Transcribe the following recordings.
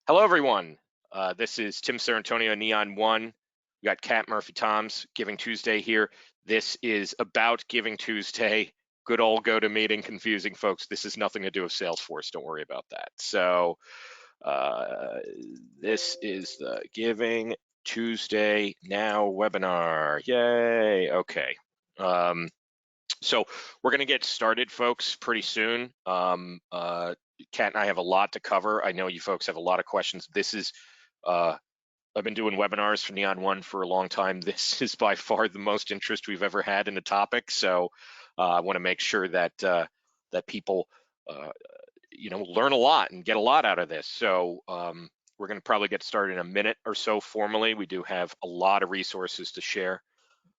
Hello, everyone. This is Tim Sarantonio, Neon One. We got Kat Murphy-Toms, Giving Tuesday here. This is about Giving Tuesday. Good old go-to-meeting, confusing folks. This has nothing to do with Salesforce. Don't worry about that. So this is the Giving Tuesday Now webinar. Yay. Okay. So we're going to get started, folks, pretty soon. Kat and I have a lot to cover. I know you folks have a lot of questions. This is, I've been doing webinars for Neon One for a long time. This is by far the most interest we've ever had in the topic. So I want to make sure that that people, learn a lot and get a lot out of this. So we're going to probably get started in a minute or so formally. We do have a lot of resources to share.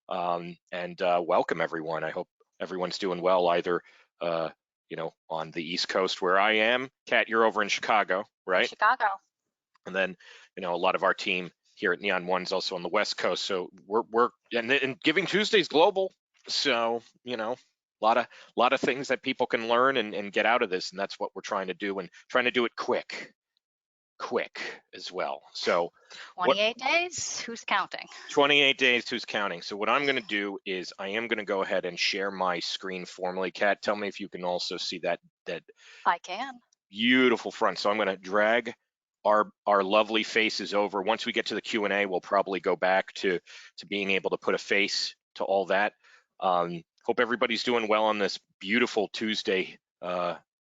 And welcome, everyone. I hope everyone's doing well, either on the East Coast where I am. Kat, you're over in Chicago, right? Chicago. And then, a lot of our team here at Neon One's also on the West Coast. So we're and Giving Tuesday's global. So, a lot of things that people can learn and get out of this, and that's what we're trying to do, and trying to do it quick as well. So 28 days, who's counting? 28 days, who's counting? So what I'm going to do is I am going to go ahead and share my screen formally. Kat, tell me if you can also see that I can. Beautiful front. So I'm going to drag our lovely faces over. Once we get to the Q&A, we'll probably go back to being able to put a face to all that. Hope everybody's doing well on this beautiful Tuesday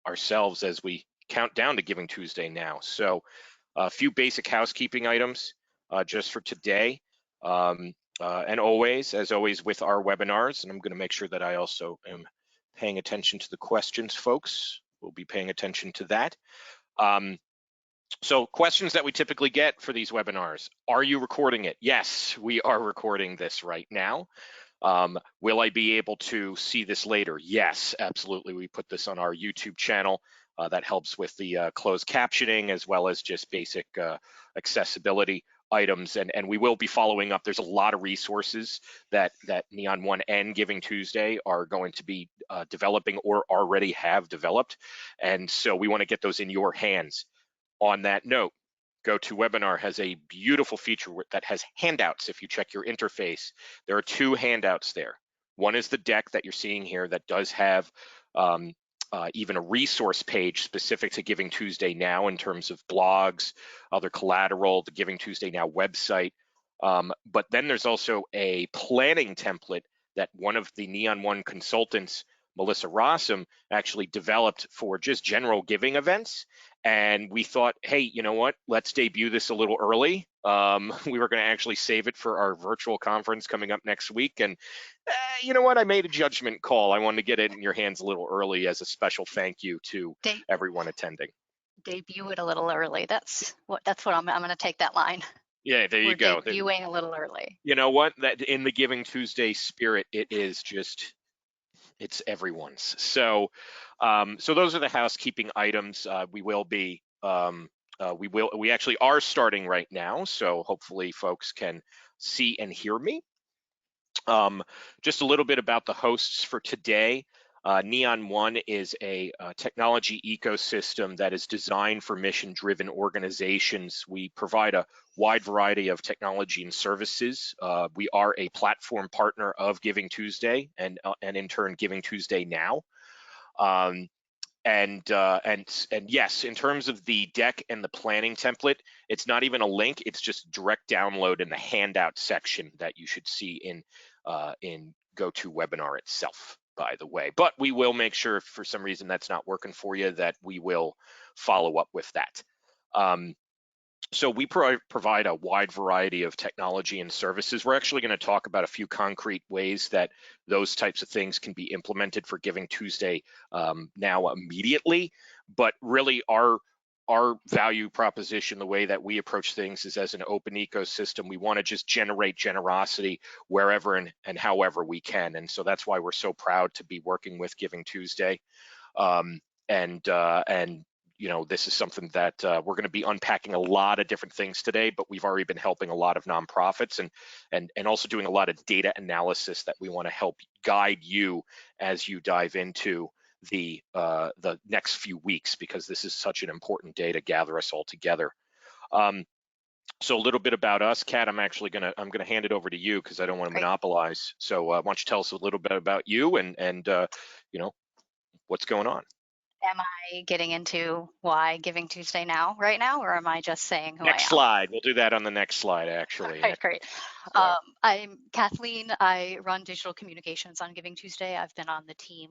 ourselves as we count down to Giving Tuesday now. So a few basic housekeeping items just for today. And always, as always, with our webinars, and I'm going to make sure that I also am paying attention to the questions, folks. We'll be paying attention to that. So questions that we typically get for these webinars: are you recording it? Yes, we are recording this right now. Will I be able to see this later? Yes, absolutely. We put this on our YouTube channel. That helps with the closed captioning as well as just basic accessibility items, and we will be following up. There's a lot of resources that Neon One and Giving Tuesday are going to be developing or already have developed, and so we want to get those in your hands. On that note, GoToWebinar has a beautiful feature that has handouts. If you check your interface, there are two handouts there. One is the deck that you're seeing here that does have even a resource page specific to Giving Tuesday Now in terms of blogs, other collateral, the Giving Tuesday Now website. But then there's also a planning template that one of the Neon One consultants, Melissa Rossum, actually developed for just general giving events. And we thought, hey, you know what? Let's debut this a little early. We were going to actually save it for our virtual conference coming up next week. And you know what? I made a judgment call. I wanted to get it in your hands a little early as a special thank you to everyone attending. Debut it a little early. That's what I'm going to take that line. Yeah, there you go. Debuting a little early. You know what? That in the Giving Tuesday spirit, it is just, it's everyone's. So, so those are the housekeeping items. We actually are starting right now. So hopefully folks can see and hear me. Just a little bit about the hosts for today. Neon One is a technology ecosystem that is designed for mission-driven organizations. We provide a wide variety of technology and services. We are a platform partner of Giving Tuesday and in turn Giving Tuesday Now. And yes, in terms of the deck and the planning template, it's not even a link, it's just direct download in the handout section that you should see in GoToWebinar itself, by the way. But we will make sure if for some reason that's not working for you that we will follow up with that. So we provide a wide variety of technology and services. We're actually going to talk about a few concrete ways that those types of things can be implemented for Giving Tuesday now immediately. But really our value proposition, the way that we approach things is as an open ecosystem. We want to just generate generosity wherever and however we can. And so that's why we're so proud to be working with Giving Tuesday. This is something that we're going to be unpacking a lot of different things today, but we've already been helping a lot of nonprofits and also doing a lot of data analysis that we want to help guide you as you dive into the next few weeks, because this is such an important day to gather us all together. So a little bit about us, Kat. I'm gonna hand it over to you because I don't want to Great. monopolize. So why don't you tell us a little bit about you and you know, what's going on? Am I getting into why Giving Tuesday right now, or am I just saying who I Next am? slide. We'll do that on the next slide, All actually. right, great. So I'm Kathleen. I run digital communications on Giving Tuesday. I've been on the team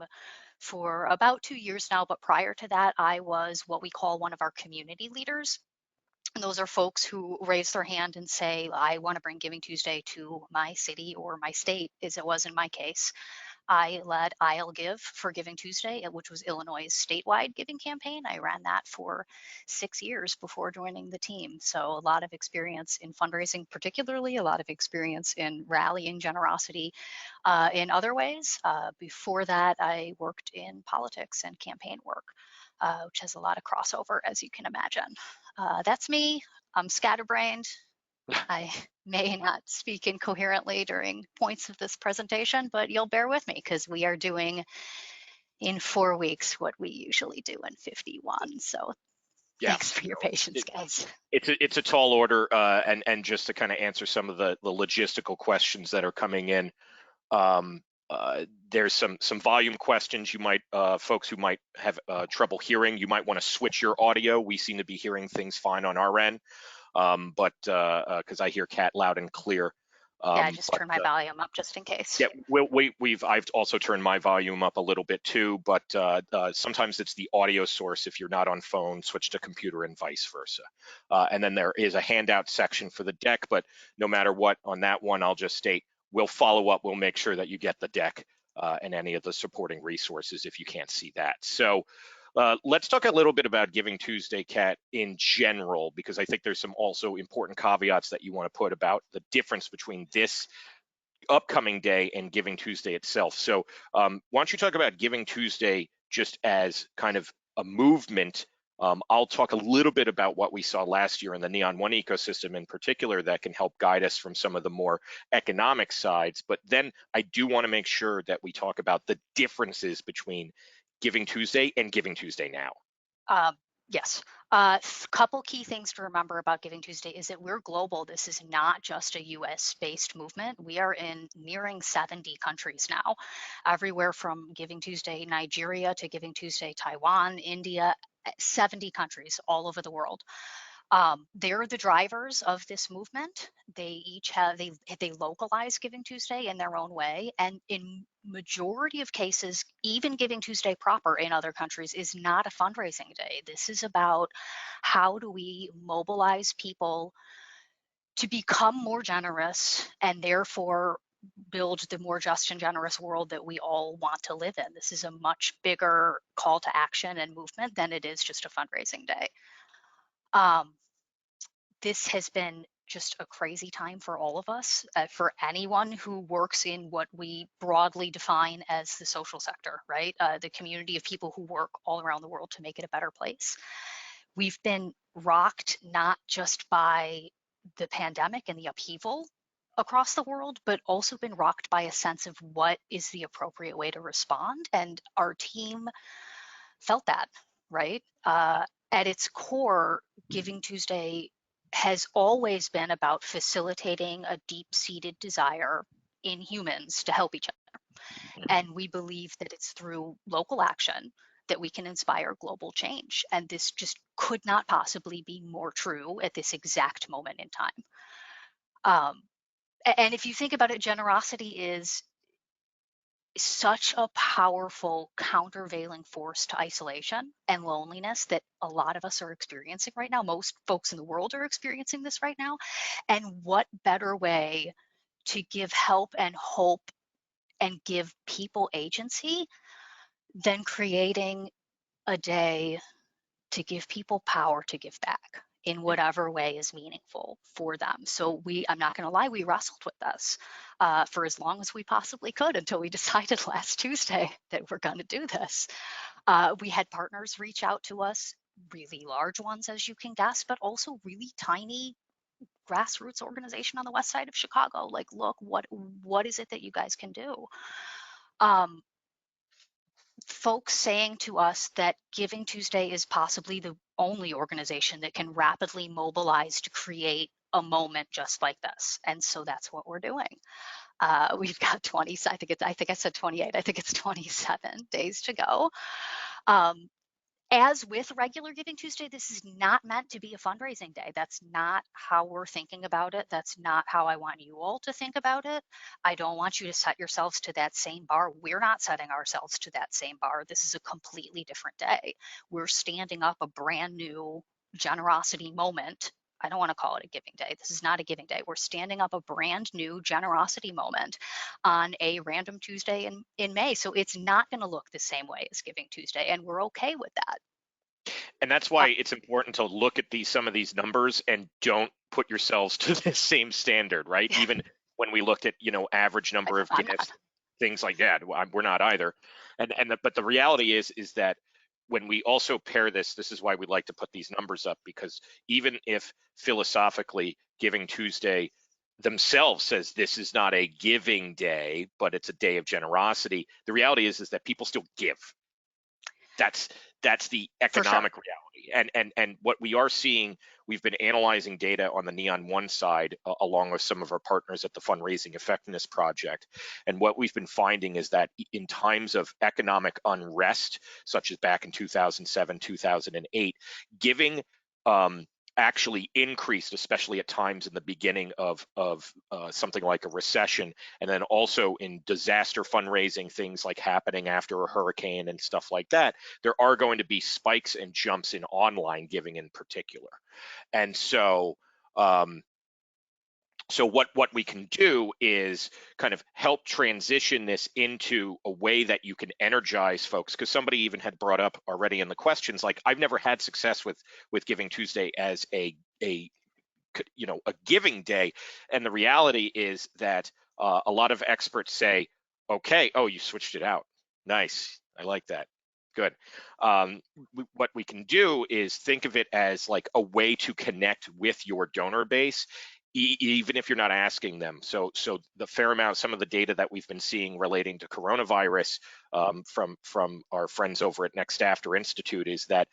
for about 2 years now, but prior to that, I was what we call one of our community leaders. And those are folks who raise their hand and say, I want to bring Giving Tuesday to my city or my state, as it was in my case. I led I'll Give for Giving Tuesday, which was Illinois' statewide giving campaign. I ran that for 6 years before joining the team. So a lot of experience in fundraising, particularly a lot of experience in rallying generosity in other ways. Before that, I worked in politics and campaign work, which has a lot of crossover, as you can imagine. That's me. I'm scatterbrained. I may not speak incoherently during points of this presentation, but you'll bear with me because we are doing in 4 weeks what we usually do in 51. So yeah, thanks for no, your patience, guys. it's a tall order, and just to kind of answer some of the logistical questions that are coming in. Um, there's some volume questions you might folks who might have trouble hearing. You might want to switch your audio. We seem to be hearing things fine on our end, but because I hear Cat loud and clear. Yeah, I just But turn my volume up just in case. yeah, I've also turned my volume up a little bit too, but sometimes it's the audio source. If you're not on phone, switch to computer and vice versa. And then there is a handout section for the deck, but no matter what on that one, I'll just state, we'll follow up. We'll make sure that you get the deck and any of the supporting resources if you can't see that. So let's talk a little bit about Giving Tuesday, Kat, in general, because I think there's some also important caveats that you want to put about the difference between this upcoming day and Giving Tuesday itself. So why don't you talk about Giving Tuesday just as kind of a movement? I'll talk a little bit about what we saw last year in the Neon One ecosystem in particular that can help guide us from some of the more economic sides. But then I do want to make sure that we talk about the differences between Giving Tuesday and Giving Tuesday now. Um, yes. Couple key things to remember about Giving Tuesday is that we're global. This is not just a US based movement. We are in nearing 70 countries now, everywhere from Giving Tuesday Nigeria to Giving Tuesday Taiwan, India, 70 countries all over the world. They're the drivers of this movement. They each have they localize Giving Tuesday in their own way, and in majority of cases, even Giving Tuesday proper in other countries is not a fundraising day. This is about how do we mobilize people to become more generous and therefore build the more just and generous world that we all want to live in. This is a much bigger call to action and movement than it is just a fundraising day. Um, this has been just a crazy time for all of us, for anyone who works in what we broadly define as the social sector, right? The community of people who work all around the world to make it a better place. We've been rocked not just by the pandemic and the upheaval across the world, but also been rocked by a sense of what is the appropriate way to respond. And our team felt that, right? At its core, Giving Tuesday has always been about facilitating a deep-seated desire in humans to help each other. And we believe that it's through local action that we can inspire global change. And this just could not possibly be more true at this exact moment in time. And if you think about it, generosity is such a powerful countervailing force to isolation and loneliness that a lot of us are experiencing right now. Most folks in the world are experiencing this right now. And what better way to give help and hope and give people agency than creating a day to give people power to give back in whatever way is meaningful for them. So I'm not going to lie, we wrestled with this for as long as we possibly could until we decided last Tuesday that we're going to do this. We had partners reach out to us, really large ones, as you can guess, but also really tiny grassroots organization on the west side of Chicago. Like, look, what is it that you guys can do? Folks saying to us that Giving Tuesday is possibly only organization that can rapidly mobilize to create a moment just like this. And so that's what we're doing. We've got 20, I think I said 28, I think it's 27 days to go. As with regular Giving Tuesday, this is not meant to be a fundraising day. That's not how we're thinking about it. That's not how I want you all to think about it. I don't want you to set yourselves to that same bar. We're not setting ourselves to that same bar. This is a completely different day. We're standing up a brand new generosity moment. I don't want to call it a giving day. This is not a giving day. We're standing up a brand new generosity moment on a random Tuesday in May. So it's not going to look the same way as Giving Tuesday, and we're okay with that. And that's why it's important to look at some of these numbers and don't put yourselves to the same standard, right? Even when we looked at, average number of guests, things like that, we're not either. But the reality is that when we also pair this is why we like to put these numbers up, because even if philosophically Giving Tuesday themselves says this is not a giving day, but it's a day of generosity, the reality is that people still give. That's the economic reality. And what we are seeing, we've been analyzing data on the Neon One side along with some of our partners at the Fundraising Effectiveness Project. And what we've been finding is that in times of economic unrest, such as back in 2007, 2008, giving actually increased, especially at times in the beginning of something like a recession, and then also in disaster fundraising, things like happening after a hurricane and stuff like that. There are going to be spikes and jumps in online giving in particular. And so what we can do is kind of help transition this into a way that you can energize folks, because somebody even had brought up already in the questions, like, I've never had success with Giving Tuesday as a giving day. And the reality is that a lot of experts say, okay, oh, you switched it out. Nice, I like that. Good. What we can do is think of it as like a way to connect with your donor base, even if you're not asking them. So the fair amount, some of the data that we've been seeing relating to coronavirus from our friends over at Next After Institute is that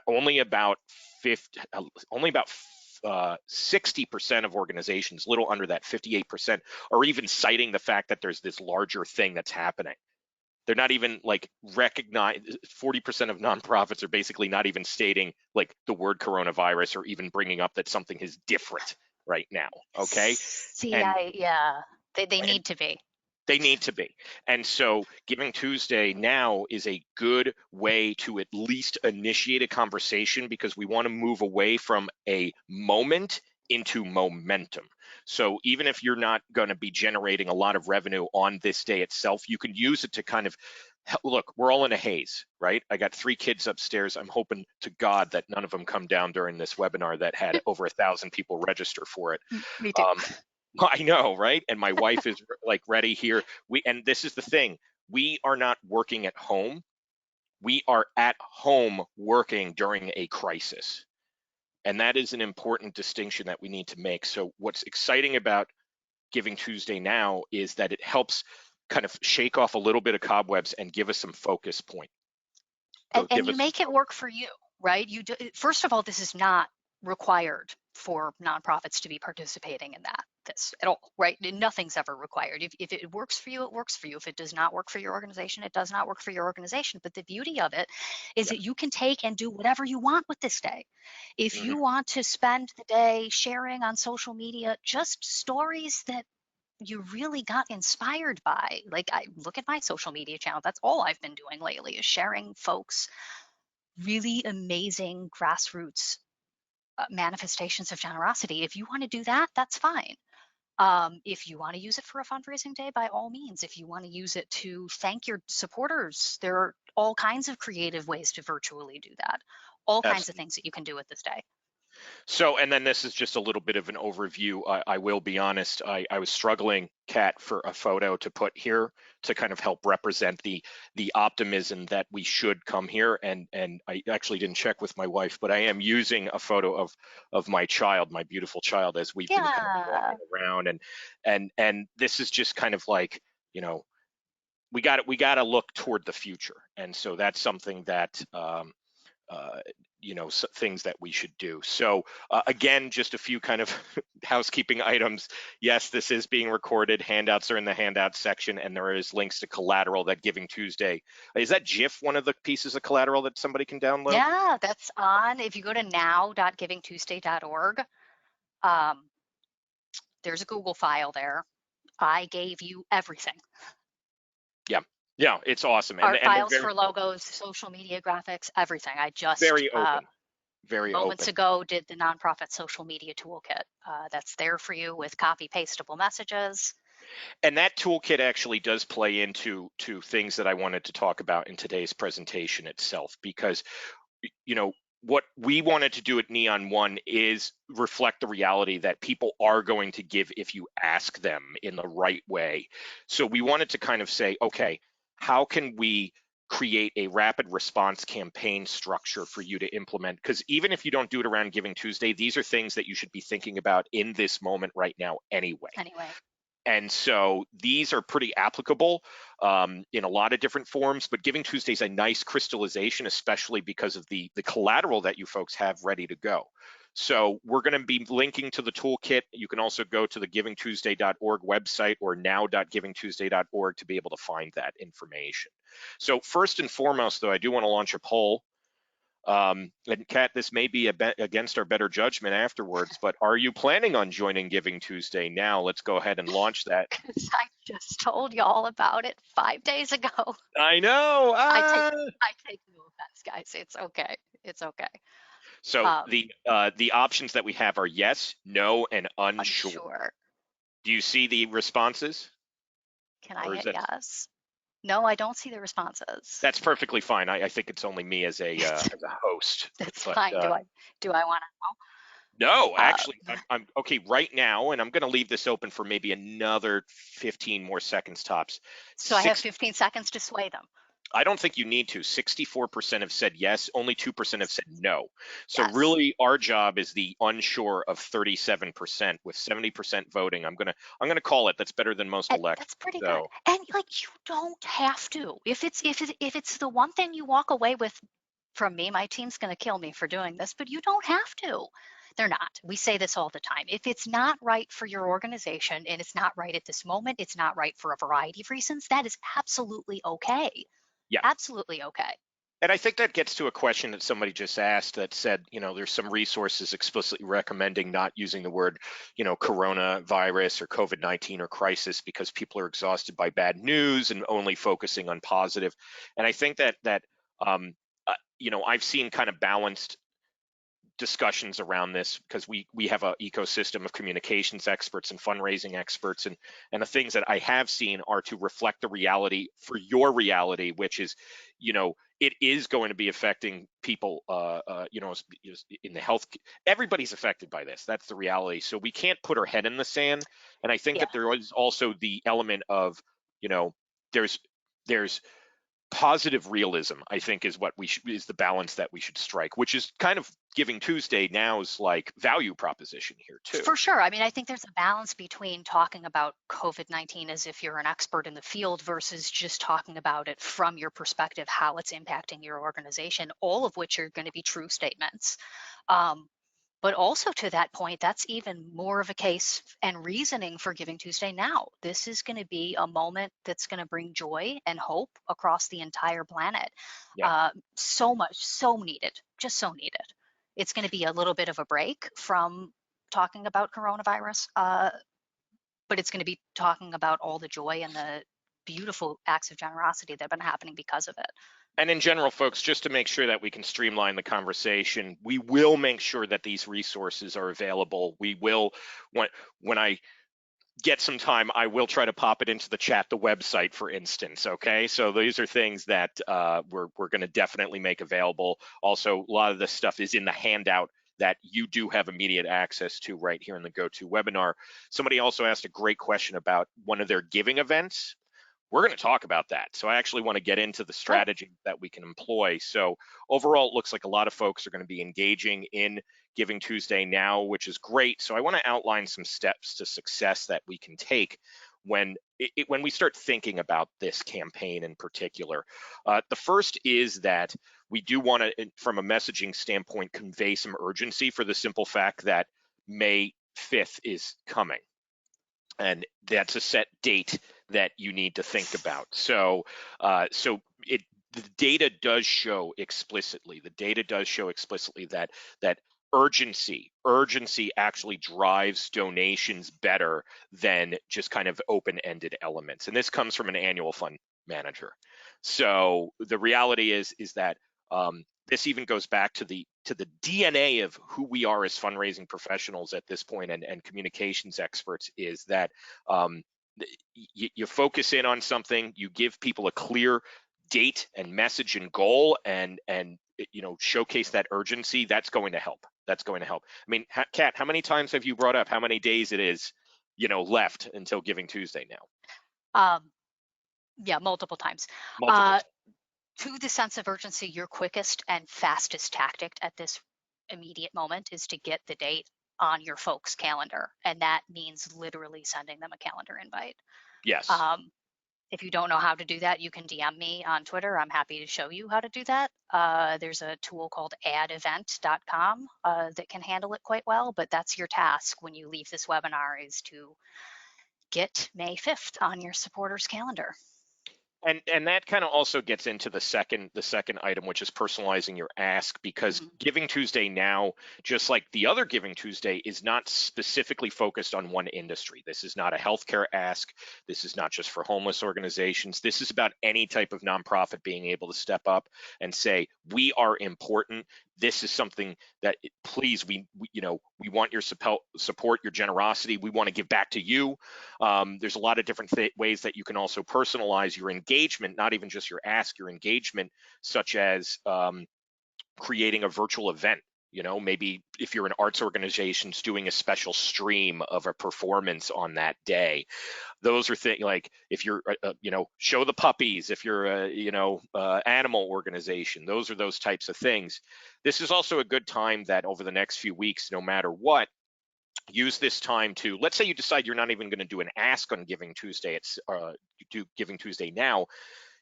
only about 60% of organizations, little under that, 58%, are even citing the fact that there's this larger thing that's happening. They're not even like 40% of nonprofits are basically not even stating like the word coronavirus or even bringing up that something is different right now. Okay. They need to be. They need to be. And so Giving Tuesday now is a good way to at least initiate a conversation, because we want to move away from a moment into momentum. So even if you're not going to be generating a lot of revenue on this day itself, you can use it to kind of look, we're all in a haze, right? I got 3 kids upstairs. I'm hoping to God that none of them come down during this webinar that had over 1,000 people register for it. Me too. I know, right? And my wife is like ready here. And this is the thing, we are not working at home. We are at home working during a crisis. And that is an important distinction that we need to make. So what's exciting about Giving Tuesday now is that it helps kind of shake off a little bit of cobwebs and give us some focus point. And you make it work for you, right? First of all, this is not required for nonprofits to be participating in this at all, right? Nothing's ever required. If it works for you, it works for you. If it does not work for your organization, it does not work for your organization. But the beauty of it is that you can take and do whatever you want with this day. If you want to spend the day sharing on social media just stories that you really got inspired by, like, I look at my social media channel, that's all I've been doing lately, is sharing folks really amazing grassroots manifestations of generosity. If you want to do that, that's fine. If you want to use it for a fundraising day, by all means. If you want to use it to thank your supporters, there are all kinds of creative ways to virtually do that. All kinds of things that you can do with this day. So, and then this is just a little bit of an overview. I will be honest, I was struggling, Kat, for a photo to put here to kind of help represent the optimism that we should come here. And I actually didn't check with my wife, but I am using a photo of my child, my beautiful child, as we've been kind of walking around. And this is just kind of like, we got to look toward the future. And so that's something that things that we should do. So again, just a few kind of housekeeping items. Yes, this is being recorded. Handouts are in the handout section, and there is links to collateral that Giving Tuesday. Is that GIF one of the pieces of collateral that somebody can download? Yeah, that's on. If you go to now.givingtuesday.org, there's a Google file there. I gave you everything. Yeah, it's awesome. Art And they're files for logos, social media graphics, everything. I just very open. Very moments open. ago did the nonprofit social media toolkit. That's there for you with copy pastable messages. And that toolkit actually does play into things that I wanted to talk about in today's presentation itself, because what we wanted to do at Neon One is reflect the reality that people are going to give if you ask them in the right way. So we wanted to kind of say, okay, how can we create a rapid response campaign structure for you to implement? Because even if you don't do it around Giving Tuesday, these are things that you should be thinking about in this moment right now anyway. And so these are pretty applicable in a lot of different forms, but Giving Tuesday is a nice crystallization, especially because of the collateral that you folks have ready to go. So we're going to be linking to the toolkit. You can also go to the givingtuesday.org website or now.givingtuesday.org to be able to find that information. So first and foremost, though, I do want to launch a poll. And Kat, this may be against our better judgment afterwards, but are you planning on joining Giving Tuesday now? Let's go ahead and launch that. I just told you all about it 5 days ago. I know. I take no offense, guys. It's okay. It's okay. So the options that we have are yes, no, and unsure. Do you see the responses? Can I hit yes? No, I don't see the responses. That's perfectly fine. I think it's only me as a host. That's fine. Do I want to know? No, actually, I'm okay right now, and I'm going to leave this open for maybe another 15 more seconds tops. So I have 15 seconds to sway them. I don't think you need to. 64% have said yes, only 2% have said no. So really our job is the unsure of 37% with 70% voting. I'm gonna call it. That's better than most elections. That's pretty good. And like, you don't have to. If it's the one thing you walk away with from me, my team's gonna kill me for doing this, but you don't have to. They're not. We say this all the time. If it's not right for your organization and it's not right at this moment, it's not right for a variety of reasons, that is absolutely okay. Yeah, absolutely okay. And I think that gets to a question that somebody just asked that said, there's some resources explicitly recommending not using the word, coronavirus or COVID-19 or crisis because people are exhausted by bad news and only focusing on positive. And I think that I've seen kind of balanced discussions around this because we have an ecosystem of communications experts and fundraising experts, and the things that I have seen are to reflect the reality for your reality, which is, it is going to be affecting people, in the health. Everybody's affected by this. That's the reality. So we can't put our head in the sand. And I think that there is also the element of, there's positive realism, I think, is what is the balance that we should strike, which is kind of Giving Tuesday now's like value proposition here too. For sure. I mean, I think there's a balance between talking about COVID-19 as if you're an expert in the field versus just talking about it from your perspective, how it's impacting your organization, all of which are going to be true statements. But also to that point, that's even more of a case and reasoning for Giving Tuesday now. This is going to be a moment that's going to bring joy and hope across the entire planet. So much, so needed, just so needed. It's going to be a little bit of a break from talking about coronavirus, but it's going to be talking about all the joy and the beautiful acts of generosity that have been happening because of it. And in general, folks, just to make sure that we can streamline the conversation, we will make sure that these resources are available. We will, when I get some time, I will try to pop it into the chat, the website, for instance, okay? So these are things that we're going to definitely make available. Also, a lot of this stuff is in the handout that you do have immediate access to right here in the GoToWebinar. Somebody also asked a great question about one of their giving events. We're going to talk about that. So I actually want to get into the strategy that we can employ. So overall, it looks like a lot of folks are going to be engaging in Giving Tuesday now, which is great. So I want to outline some steps to success that we can take. when we start thinking about this campaign in particular. The first is that we do want to, from a messaging standpoint, convey some urgency for the simple fact that May 5th is coming. And that's a set date that you need to think about. So, the data does show explicitly. That urgency actually drives donations better than just kind of open-ended elements. And this comes from an annual fund manager. So the reality is that this even goes back to the DNA of who we are as fundraising professionals at this point, and communications experts, is that you focus in on something, you give people a clear date and message and goal, and showcase that urgency. That's going to help. I mean, Kat, how many times have you brought up how many days it is left until Giving Tuesday now? Yeah, multiple times. Multiple. To the sense of urgency, your quickest and fastest tactic at this immediate moment is to get the date on your folks' calendar. And that means literally sending them a calendar invite. Yes. If you don't know how to do that, you can DM me on Twitter. I'm happy to show you how to do that. There's a tool called addevent.com that can handle it quite well, but that's your task when you leave this webinar, is to get May 5th on your supporters' calendar. And that kind of also gets into the second item, which is personalizing your ask, because Giving Tuesday now, just like the other Giving Tuesday, is not specifically focused on one industry. This is not a healthcare ask. This is not just for homeless organizations. This is about any type of nonprofit being able to step up and say, we are important. This is something that, please, we want your support, your generosity. We want to give back to you. There's a lot of different ways that you can also personalize your engagement, not even just your ask, your engagement, such as creating a virtual event. Maybe if you're an arts organization, doing a special stream of a performance on that day. Those are things like, if you're, show the puppies, if you're a, animal organization, those are those types of things. This is also a good time that over the next few weeks, no matter what, use this time to, let's say you decide you're not even going to do an ask on Giving Tuesday, do Giving Tuesday now.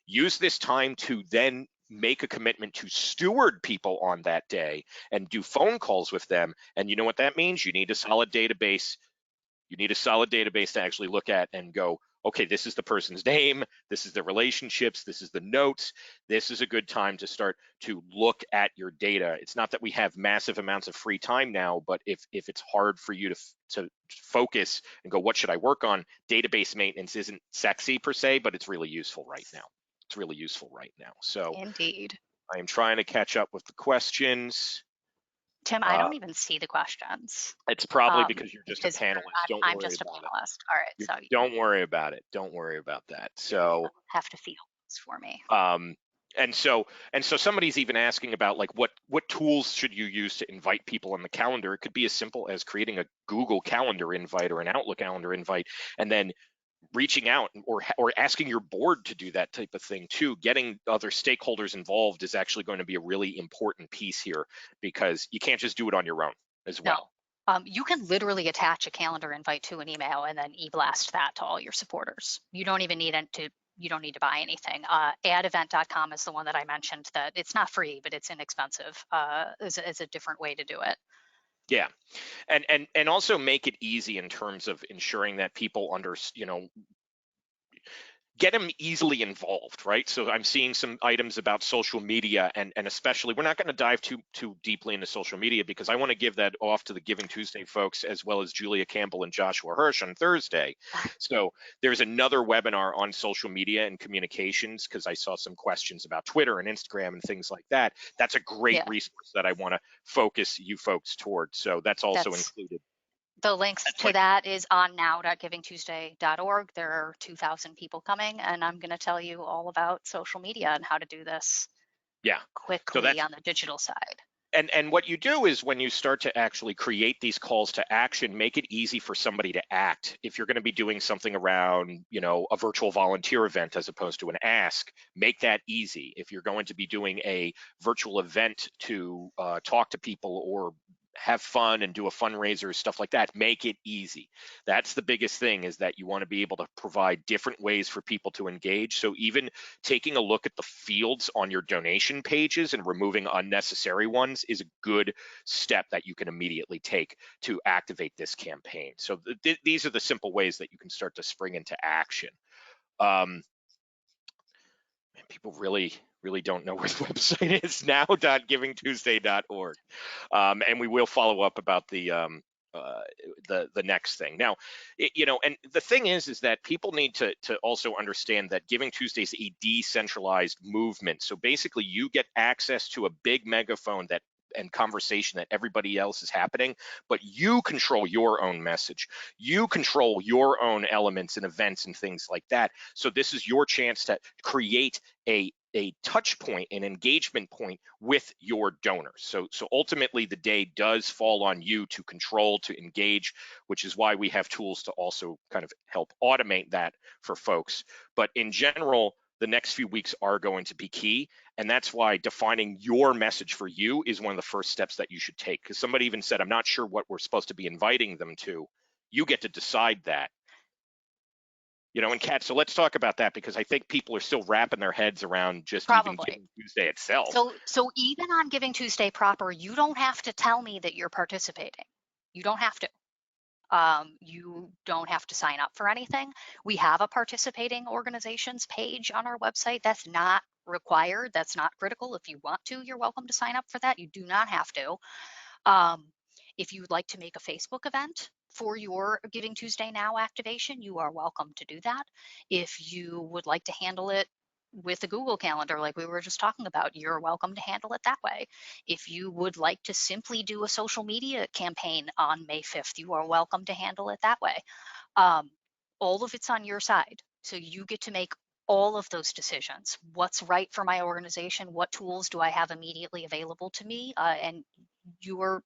Use this time to then make a commitment to steward people on that day and do phone calls with them. And you know what that means? You need a solid database. You need a solid database to actually look at and go, okay, this is the person's name, this is the relationships, this is the notes. This is a good time to start to look at your data. It's not that we have massive amounts of free time now, but if it's hard for you to focus and go, what should I work on? Database maintenance isn't sexy per se, but it's really useful right now. So Indeed. I am trying to catch up with the questions. Tim, I don't even see the questions. It's probably because you're just a panelist. I'm just a panelist. All right, so don't worry about it. Don't worry about that. So have to feel this for me. And so somebody's even asking about, like, what tools should you use to invite people on the calendar? It could be as simple as creating a Google Calendar invite or an Outlook calendar invite, and then reaching out or asking your board to do that type of thing too. Getting other stakeholders involved is actually going to be a really important piece here, because you can't just do it on your own as well. No. You can literally attach a calendar invite to an email and then e-blast that to all your supporters. You don't even need you don't need to buy anything. Addevent.com is the one that I mentioned, that it's not free, but it's inexpensive. Is a different way to do it. Yeah, and also make it easy in terms of ensuring that people get them easily involved, right? So I'm seeing some items about social media, and especially, we're not going to dive too deeply into social media, because I want to give that off to the Giving Tuesday folks, as well as Julia Campbell and Joshua Hirsch on Thursday. So there's another webinar on social media and communications, because I saw some questions about Twitter and Instagram and things like that. That's a great resource that I want to focus you folks towards. So that's also included. The links to that is on now.givingtuesday.org. There are 2,000 people coming, and I'm going to tell you all about social media and how to do this quickly on the digital side. And what you do is, when you start to actually create these calls to action, make it easy for somebody to act. If you're going to be doing something around, a virtual volunteer event as opposed to an ask, make that easy. If you're going to be doing a virtual event to talk to people or have fun and do a fundraiser, stuff like that. Make it easy. That's the biggest thing, is that you want to be able to provide different ways for people to engage. So even taking a look at the fields on your donation pages and removing unnecessary ones is a good step that you can immediately take to activate this campaign. So these are the simple ways that you can start to spring into action. And people really don't know where the website is now. .givingtuesday.org, and we will follow up about the next thing. Now, and the thing is that people need to also understand that Giving Tuesday is a decentralized movement. So basically, you get access to a big megaphone and conversation that everybody else is happening, but you control your own message. You control your own elements and events and things like that. So this is your chance to create a touch point, an engagement point with your donors. So ultimately the day does fall on you to control, to engage, which is why we have tools to also kind of help automate that for folks. But in general, the next few weeks are going to be key. And that's why defining your message for you is one of the first steps that you should take. Because somebody even said, I'm not sure what we're supposed to be inviting them to. You get to decide that. And Kat, so let's talk about that, because I think people are still wrapping their heads around just even Giving Tuesday itself. So even on Giving Tuesday proper, you don't have to tell me that you're participating. You don't have to. You don't have to sign up for anything. We have a participating organizations page on our website. That's not required. That's not critical. If you want to, you're welcome to sign up for that. You do not have to. If you'd like to make a Facebook event for your Giving Tuesday Now activation, you are welcome to do that. If you would like to handle it with a Google Calendar, like we were just talking about, you're welcome to handle it that way. If you would like to simply do a social media campaign on May 5th, you are welcome to handle it that way. All of it's on your side. So you get to make all of those decisions. What's right for my organization? What tools do I have immediately available to me? And you're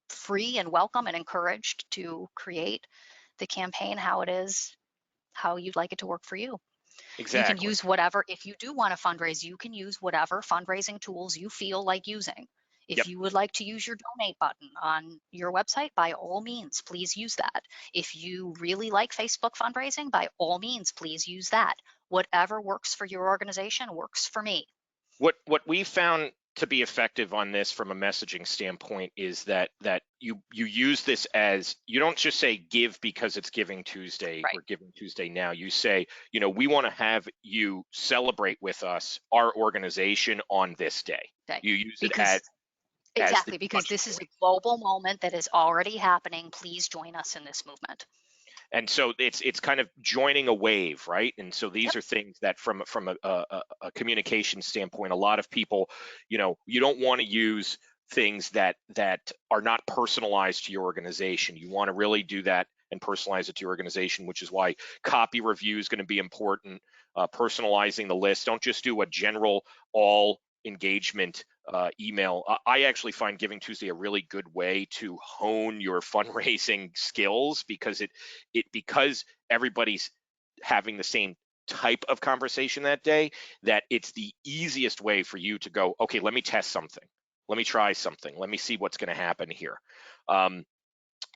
free and welcome and encouraged to create the campaign how it is, how you'd like it to work for you. Exactly. You can use whatever, if you do want to fundraise, you can use whatever fundraising tools you feel like using. If you would like to use your donate button on your website, by all means, please use that. If you really like Facebook fundraising, by all means, please use that. Whatever works for your organization works for me. What we found to be effective on this from a messaging standpoint is that you use this as, you don't just say give because it's Giving Tuesday or Giving Tuesday Now. You say, we want to have you celebrate with us, our organization, on this day. You use it as exactly, because this is a global moment that is already happening. Please join us in this movement. And so it's kind of joining a wave, right? And so these are things that from a communication standpoint, a lot of people, you don't want to use things that are not personalized to your organization. You want to really do that and personalize it to your organization, which is why copy review is going to be important. Personalizing the list. Don't just do a general all engagement email. I actually find Giving Tuesday a really good way to hone your fundraising skills, because because everybody's having the same type of conversation that day, that it's the easiest way for you to go, okay, let me test something. Let me try something. Let me see what's going to happen here.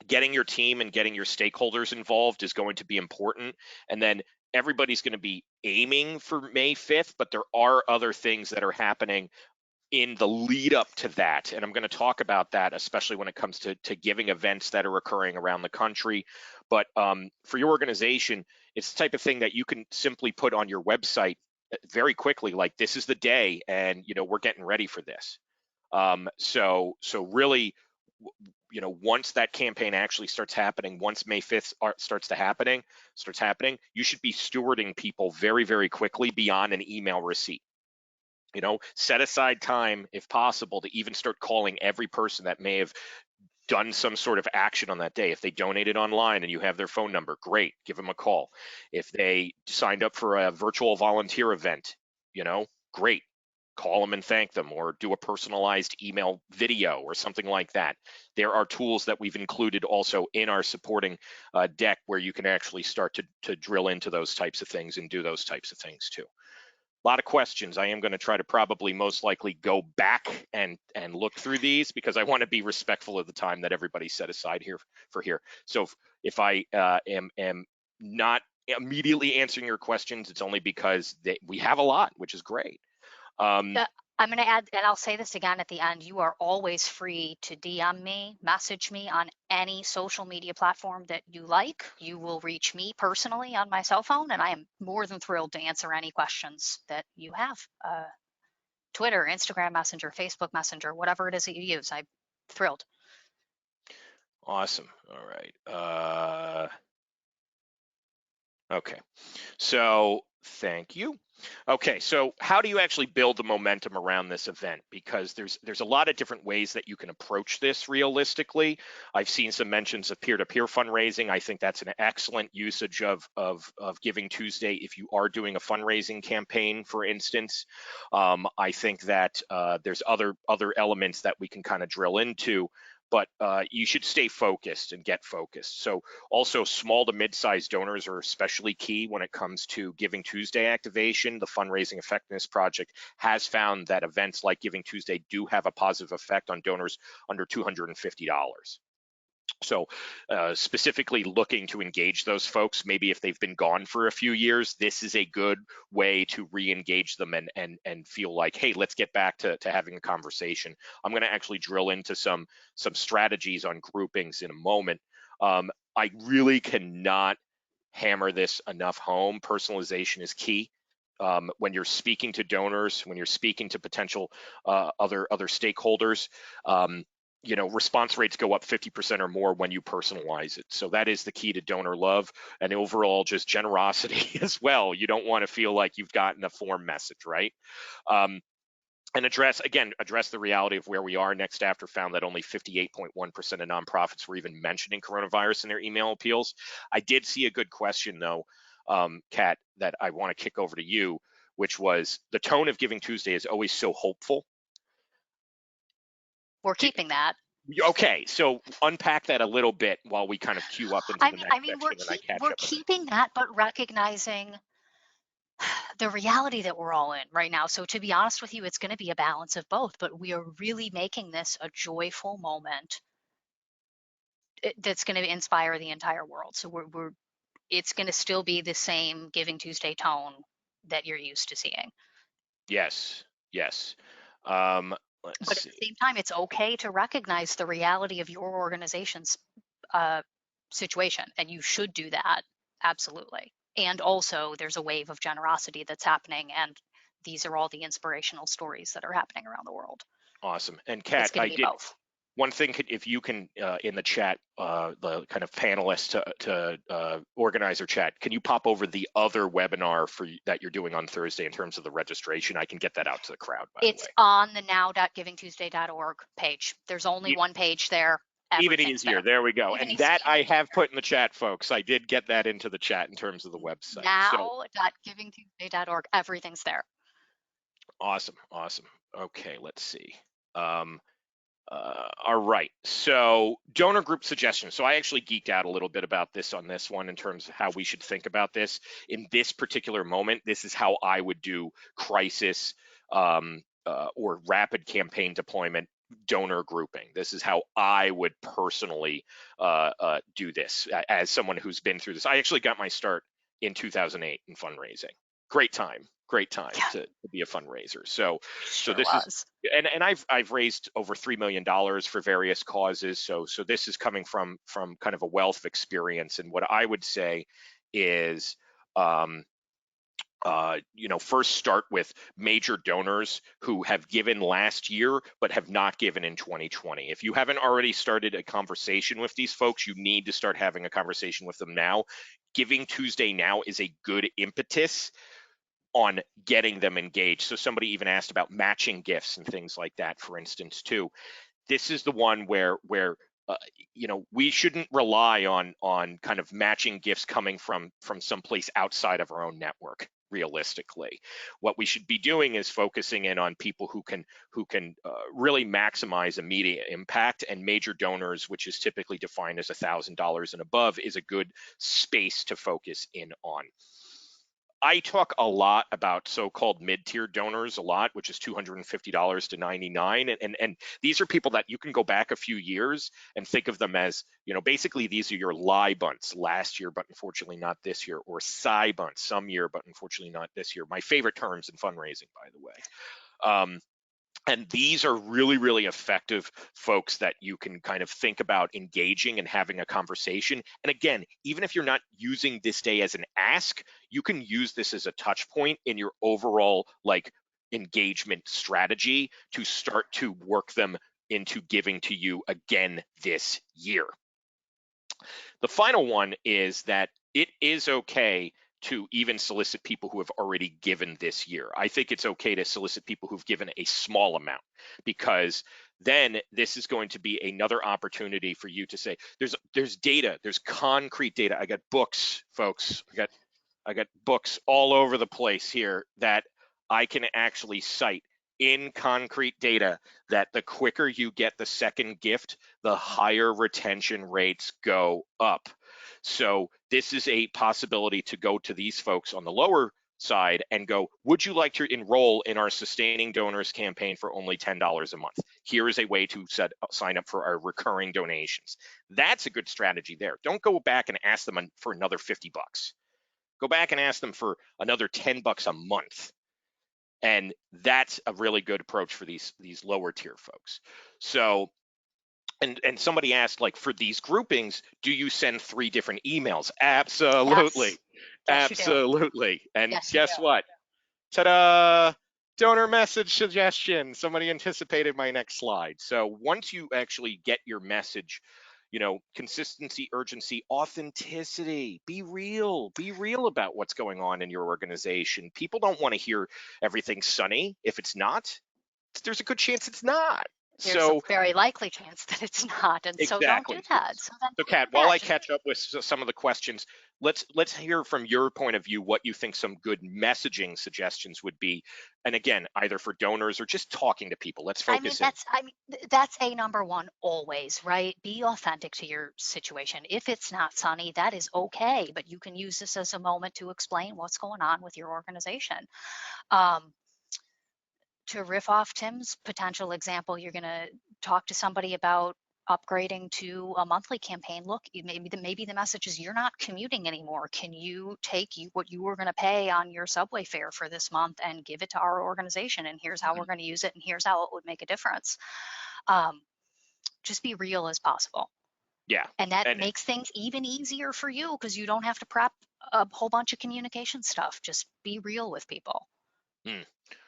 Getting your team and getting your stakeholders involved is going to be important. And then everybody's going to be aiming for May 5th, but there are other things that are happening in the lead up to that. And I'm going to talk about that, especially when it comes to giving events that are occurring around the country. But for your organization, it's the type of thing that you can simply put on your website very quickly, like, this is the day, and we're getting ready for this. So really, once that campaign actually starts happening, once May 5th starts happening, you should be stewarding people very, very quickly beyond an email receipt. Set aside time, if possible, to even start calling every person that may have done some sort of action on that day. If they donated online and you have their phone number, great, give them a call. If they signed up for a virtual volunteer event, great, call them and thank them, or do a personalized email video or something like that. There are tools that we've included also in our supporting deck where you can actually start to drill into those types of things and do those types of things too. lot of questions. I am going to try to probably most likely go back and look through these because I want to be respectful of the time that everybody set aside here for here. So if I am not immediately answering your questions, it's only because we have a lot, which is great. I'm going to add, and I'll say this again at the end, you are always free to DM me, message me on any social media platform that you like. You will reach me personally on my cell phone, and I am more than thrilled to answer any questions that you have. Twitter, Instagram Messenger, Facebook Messenger, whatever it is that you use, I'm thrilled. Awesome. All right. Okay. So thank you. Okay, so how do you actually build the momentum around this event? Because there's a lot of different ways that you can approach this realistically. I've seen some mentions of peer-to-peer fundraising. I think that's an excellent usage of Giving Tuesday if you are doing a fundraising campaign, for instance. I think that there's other elements that we can kind of drill into, but you should stay focused and get focused. So also small to mid-sized donors are especially key when it comes to Giving Tuesday activation. The Fundraising Effectiveness Project has found that events like Giving Tuesday do have a positive effect on donors under $250. So specifically looking to engage those folks, maybe if they've been gone for a few years, this is a good way to re-engage them and feel like, hey, let's get back to having a conversation. I'm going to actually drill into some strategies on groupings in a moment. I really cannot hammer this enough home. Personalization is key. When you're speaking to donors, when you're speaking to potential other stakeholders, response rates go up 50% or more when you personalize it. So that is the key to donor love and overall just generosity as well. You don't want to feel like you've gotten a form message, right? And address the reality of where we are. Next After found that only 58.1% of nonprofits were even mentioning coronavirus in their email appeals. I did see a good question though, Kat, that I want to kick over to you, which was the tone of Giving Tuesday is always so hopeful. We're keeping that. Okay, so unpack that a little bit while we kind of queue up into the next section and I catch we're up. keeping that, but recognizing the reality that we're all in right now. So to be honest with you, it's going to be a balance of both, but we are really making this a joyful moment that's going to inspire the entire world. So it's going to still be the same Giving Tuesday tone that you're used to seeing. Yes. But at the same time, it's okay to recognize the reality of your organization's situation, and you should do that, absolutely. And also, there's a wave of generosity that's happening, and these are all the inspirational stories that are happening around the world. Awesome. And Kat, I did both. One thing, if you can, in the chat, the kind of panelists to organizer chat, can you pop over the other webinar that you're doing on Thursday in terms of the registration? I can get that out to the crowd, by the way. It's on the now.givingtuesday.org page. There's only one page there. Even easier. There we go. And that I have put in the chat, folks. I did get that into the chat in terms of the website. Now.givingtuesday.org. Everything's there. Awesome. Okay, let's see. All right, so donor group suggestions. So I actually geeked out a little bit about this on this one in terms of how we should think about this. In this particular moment, this is how I would do crisis or rapid campaign deployment donor grouping. This is how I would personally do this as someone who's been through this. I actually got my start in 2008 in fundraising. Great time to be a fundraiser. So this is, and I've raised over $3 million for various causes. So this is coming from kind of a wealth of experience. And what I would say is, first start with major donors who have given last year but have not given in 2020. If you haven't already started a conversation with these folks, you need to start having a conversation with them now. Giving Tuesday now is a good impetus on getting them engaged. So somebody even asked about matching gifts and things like that, for instance, too. This is the one where we shouldn't rely on kind of matching gifts coming from someplace outside of our own network. Realistically, what we should be doing is focusing in on people who can really maximize immediate impact, and major donors, which is typically defined as $1,000 and above, is a good space to focus in on. I talk a lot about so-called mid-tier donors a lot, which is $250 to $99, and these are people that you can go back a few years and think of them as, basically these are your lie bunts last year, but unfortunately not this year, or psi bunts some year, but unfortunately not this year. My favorite terms in fundraising, by the way. And these are really, really effective folks that you can kind of think about engaging and having a conversation. And again, even if you're not using this day as an ask, you can use this as a touch point in your overall engagement strategy to start to work them into giving to you again this year. The final one is that it is okay to even solicit people who have already given this year. I think it's okay to solicit people who've given a small amount, because then this is going to be another opportunity for you to say, there's data, there's concrete data. I got books, folks. I got books all over the place here that I can actually cite in concrete data that the quicker you get the second gift, the higher retention rates go up. So this is a possibility to go to these folks on the lower side and go, would you like to enroll in our Sustaining Donors campaign for only $10 a month? Here is a way to sign up for our recurring donations. That's a good strategy there. Don't go back and ask them for another 50 bucks. Go back and ask them for another 10 bucks a month. And that's a really good approach for these lower tier folks. So, and somebody asked, for these groupings, do you send 3 different emails? Absolutely. Yes. Yes, you do. Absolutely. And Yes, you guess do. what? Ta-da! Donor message suggestion. Somebody anticipated my next slide. So once you actually get your message, consistency, urgency, authenticity, be real about what's going on in your organization. People don't want to hear everything sunny. If it's not, there's a good chance it's not. There's a So very likely chance that it's not, and so don't do exactly. that. So then So don't Kat, do while that. I catch up with some of the questions, let's hear from your point of view what you think some good messaging suggestions would be. And again, either for donors or just talking to people. Let's focus in. That's a number one always, right? Be authentic to your situation. If it's not sunny, that is okay, but you can use this as a moment to explain what's going on with your organization. Um, to riff off Tim's potential example, you're going to talk to somebody about upgrading to a monthly campaign. Look, maybe the message is you're not commuting anymore. Can you take what you were going to pay on your subway fare for this month and give it to our organization? And here's how we're going to use it, and here's how it would make a difference. Just be real as possible. Yeah. And that And makes things even easier for you because you don't have to prep a whole bunch of communication stuff. Just be real with people.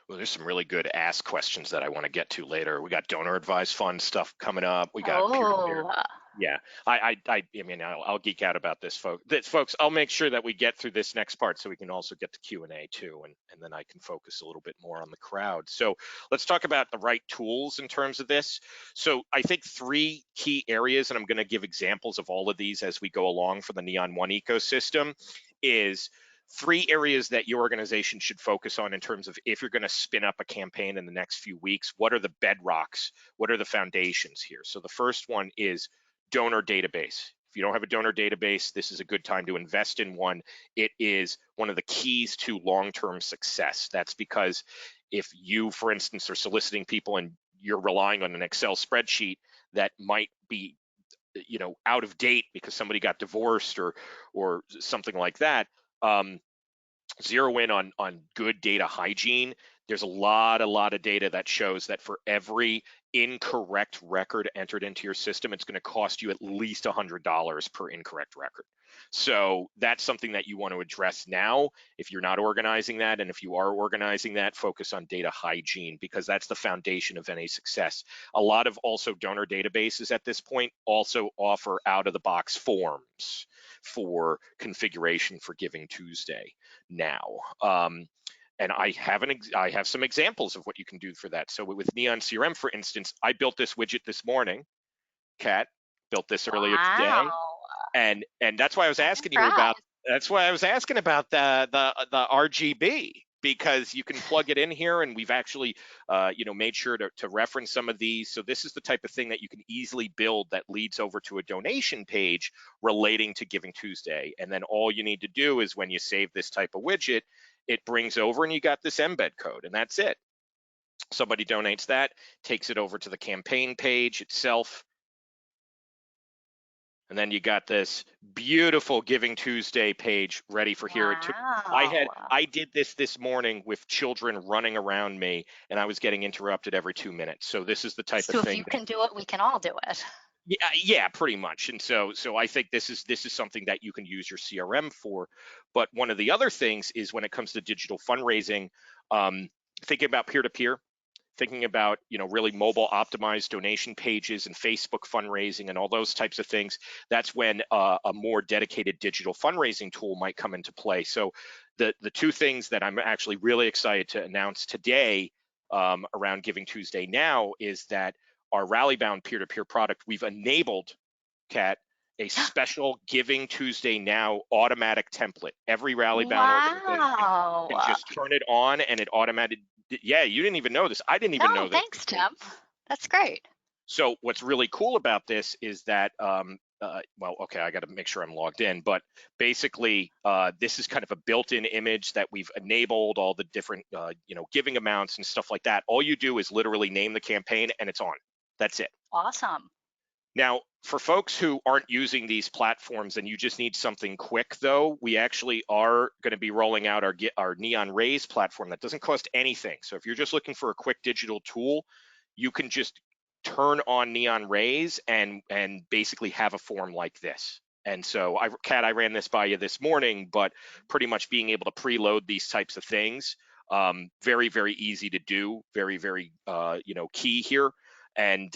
well, there's some really good ask questions that I want to get to later. We got donor advised fund stuff coming up. We got peer-to-peer. Oh, Yeah, I mean, I'll geek out about this, folks. I'll make sure that we get through this next part so we can also get to Q&A too, and then I can focus a little bit more on the crowd. So let's talk about the right tools in terms of this. So I think 3 key areas, and I'm going to give examples of all of these as we go along for the Neon One ecosystem, is 3 areas that your organization should focus on in terms of if you're going to spin up a campaign in the next few weeks. What are the bedrocks? What are the foundations here? So the first one is donor database. If you don't have a donor database, this is a good time to invest in one. It is one of the keys to long-term success. That's because if you, for instance, are soliciting people and you're relying on an Excel spreadsheet that might be, out of date because somebody got divorced or something like that, zero in on good data hygiene. There's a lot of data that shows that for every incorrect record entered into your system, it's going to cost you at least $100 per incorrect record. So that's something that you want to address now if you're not organizing that. And if you are organizing that, focus on data hygiene because that's the foundation of any success. A lot of also donor databases at this point also offer out-of-the-box forms for configuration for GivingTuesday now. And I have some examples of what you can do for that. So with Neon CRM, for instance, I built this widget this morning. Kat built this earlier today, wow. and that's why I was I'm asking you about. impressed. That's why I was asking about the RGB. because you can plug it in here, and we've actually made sure to reference some of these. So this is the type of thing that you can easily build that leads over to a donation page relating to Giving Tuesday. And then all you need to do is when you save this type of widget, it brings over and you got this embed code, and that's it. Somebody donates that, takes it over to the campaign page itself, and then you got this beautiful Giving Tuesday page ready for here. Wow. I did this morning with children running around me, and I was getting interrupted every 2 minutes. So this is the type of So if thing you that, can do it, we can all do it. yeah, pretty much. And so I think this is something that you can use your CRM for. But one of the other things is when it comes to digital fundraising, thinking about peer-to-peer, thinking about really mobile optimized donation pages and Facebook fundraising and all those types of things. That's when a more dedicated digital fundraising tool might come into play. So the two things that I'm actually really excited to announce today around Giving Tuesday now is that our Rallybound peer-to-peer product, we've enabled, Kat, a special Giving Tuesday Now automatic template. Every Rallybound organization can Wow. just turn it on and it automatic. Yeah, you didn't even know this. I didn't even No, know this. thanks, Tim. That's great. So what's really cool about this is that, well, okay, I got to make sure I'm logged in, but basically this is kind of a built-in image that we've enabled all the different, giving amounts and stuff like that. All you do is literally name the campaign and it's on. That's it. Awesome. Now, for folks who aren't using these platforms and you just need something quick, though, we actually are going to be rolling out our Neon Raise platform that doesn't cost anything. So if you're just looking for a quick digital tool, you can just turn on Neon Raise and basically have a form like this. And so, Kat, I ran this by you this morning, but pretty much being able to preload these types of things, very, very easy to do, very, very, key here. And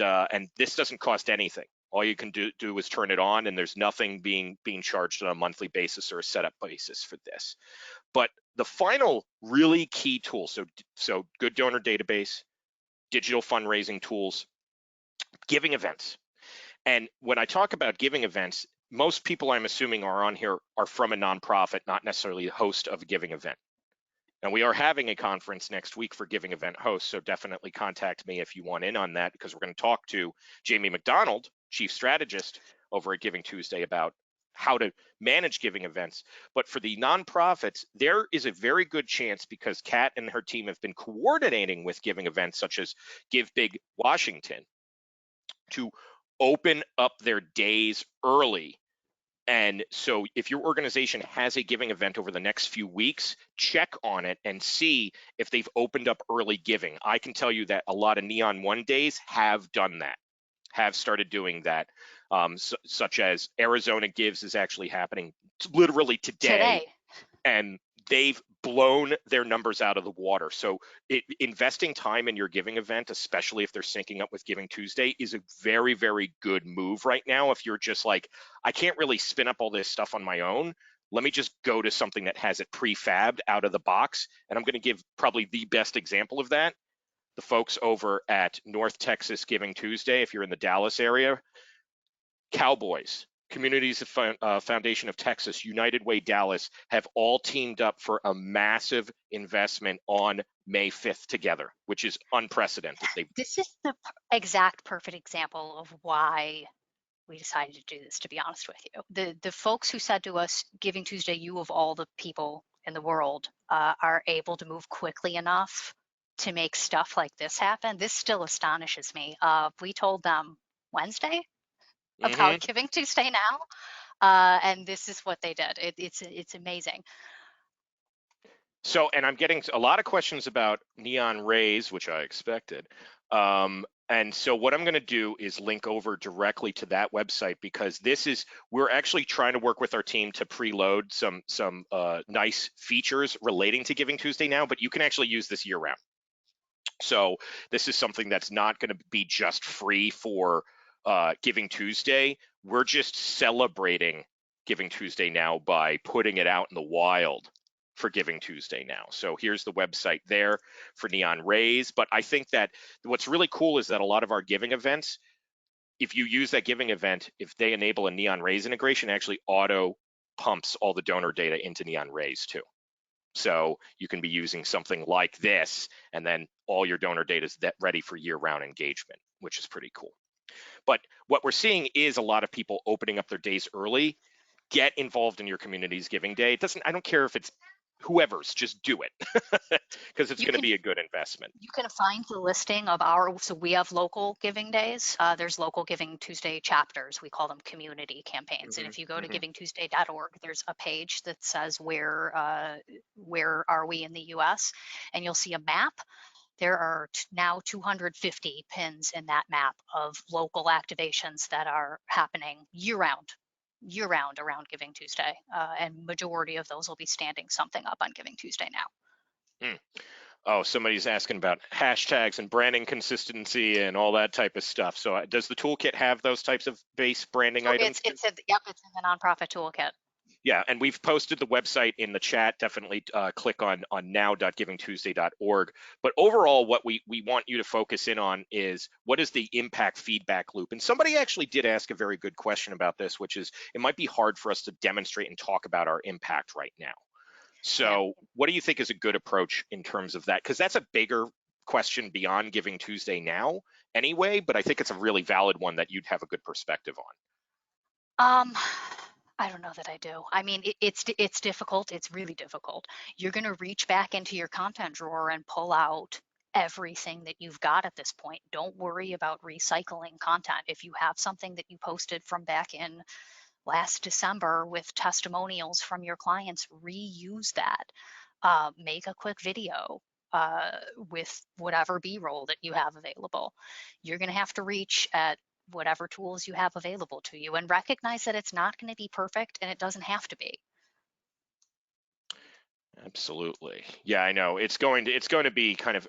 this doesn't cost anything. All you can do is turn it on, and there's nothing being charged on a monthly basis or a setup basis for this. But the final really key tool, so good donor database, digital fundraising tools, giving events. And when I talk about giving events, most people I'm assuming are on here are from a nonprofit, not necessarily a host of a giving event. And we are having a conference next week for giving event hosts, so definitely contact me if you want in on that, because we're going to talk to Jamie McDonald, Chief Strategist over at Giving Tuesday, about how to manage giving events. But for the nonprofits, there is a very good chance, because Kat and her team have been coordinating with giving events such as Give Big Washington, to open up their days early. And so if your organization has a giving event over the next few weeks, check on it and see if they've opened up early giving. I can tell you that a lot of Neon One days have done that, have started doing that, such as Arizona Gives is actually happening literally today. And they've blown their numbers out of the water. So investing time in your giving event, especially if they're syncing up with Giving Tuesday, is a very, very good move right now. If you're just like, I can't really spin up all this stuff on my own, let me just go to something that has it prefabbed out of the box. And I'm going to give probably the best example of that. The folks over at North Texas Giving Tuesday, if you're in the Dallas area, Cowboys, Communities Foundation of Texas, United Way Dallas have all teamed up for a massive investment on May 5th together, which is unprecedented. This is the exact perfect example of why we decided to do this, to be honest with you. The folks who said to us, Giving Tuesday, you of all the people in the world are able to move quickly enough to make stuff like this happen. This still astonishes me. We told them Wednesday about Giving Tuesday now, and this is what they did. It's amazing. So, and I'm getting a lot of questions about Neon Rays, which I expected. And so what I'm going to do is link over directly to that website, because we're actually trying to work with our team to preload some nice features relating to Giving Tuesday now, but you can actually use this year round. So this is something that's not going to be just free for Giving Tuesday. We're just celebrating Giving Tuesday now by putting it out in the wild for Giving Tuesday now. So here's the website there for Neon Rays. But I think that what's really cool is that a lot of our giving events, if you use that giving event, if they enable a Neon Rays integration, it actually auto pumps all the donor data into Neon Rays too. So you can be using something like this, and then all your donor data is ready for year-round engagement, which is pretty cool. But what we're seeing is a lot of people opening up their days early. Get involved in your community's giving day. I don't care if it's whoever's, just do it because it's You going to can be a good investment. You can find the listing of so we have local giving days. There's local Giving Tuesday chapters. We call them community campaigns. And if you go to givingtuesday.org, there's a page that says where are we in the US, and you'll see a map. There are now 250 pins in that map of local activations that are happening year round around Giving Tuesday. And majority of those will be standing something up on Giving Tuesday now. Oh, somebody's asking about hashtags and branding consistency and all that type of stuff. So does the toolkit have those types of base branding items? It's in the nonprofit toolkit. Yeah, and we've posted the website in the chat. Definitely click on now.givingtuesday.org. But overall, what we want you to focus in on is what is the impact feedback loop? And somebody actually did ask a very good question about this, which is it might be hard for us to demonstrate and talk about our impact right now. So what do you think is a good approach in terms of that? Because that's a bigger question beyond Giving Tuesday now anyway, but I think it's a really valid one that you'd have a good perspective on. I don't know that I do. I mean, it's difficult. It's really difficult. You're going to reach back into your content drawer and pull out everything that you've got at this point. Don't worry about recycling content. If you have something that you posted from back in last December with testimonials from your clients, reuse that. Make a quick video with whatever B-roll that you have available. You're going to have to reach at whatever tools you have available to you and recognize that it's not going to be perfect and it doesn't have to be. Absolutely. Yeah, I know. It's going to be kind of,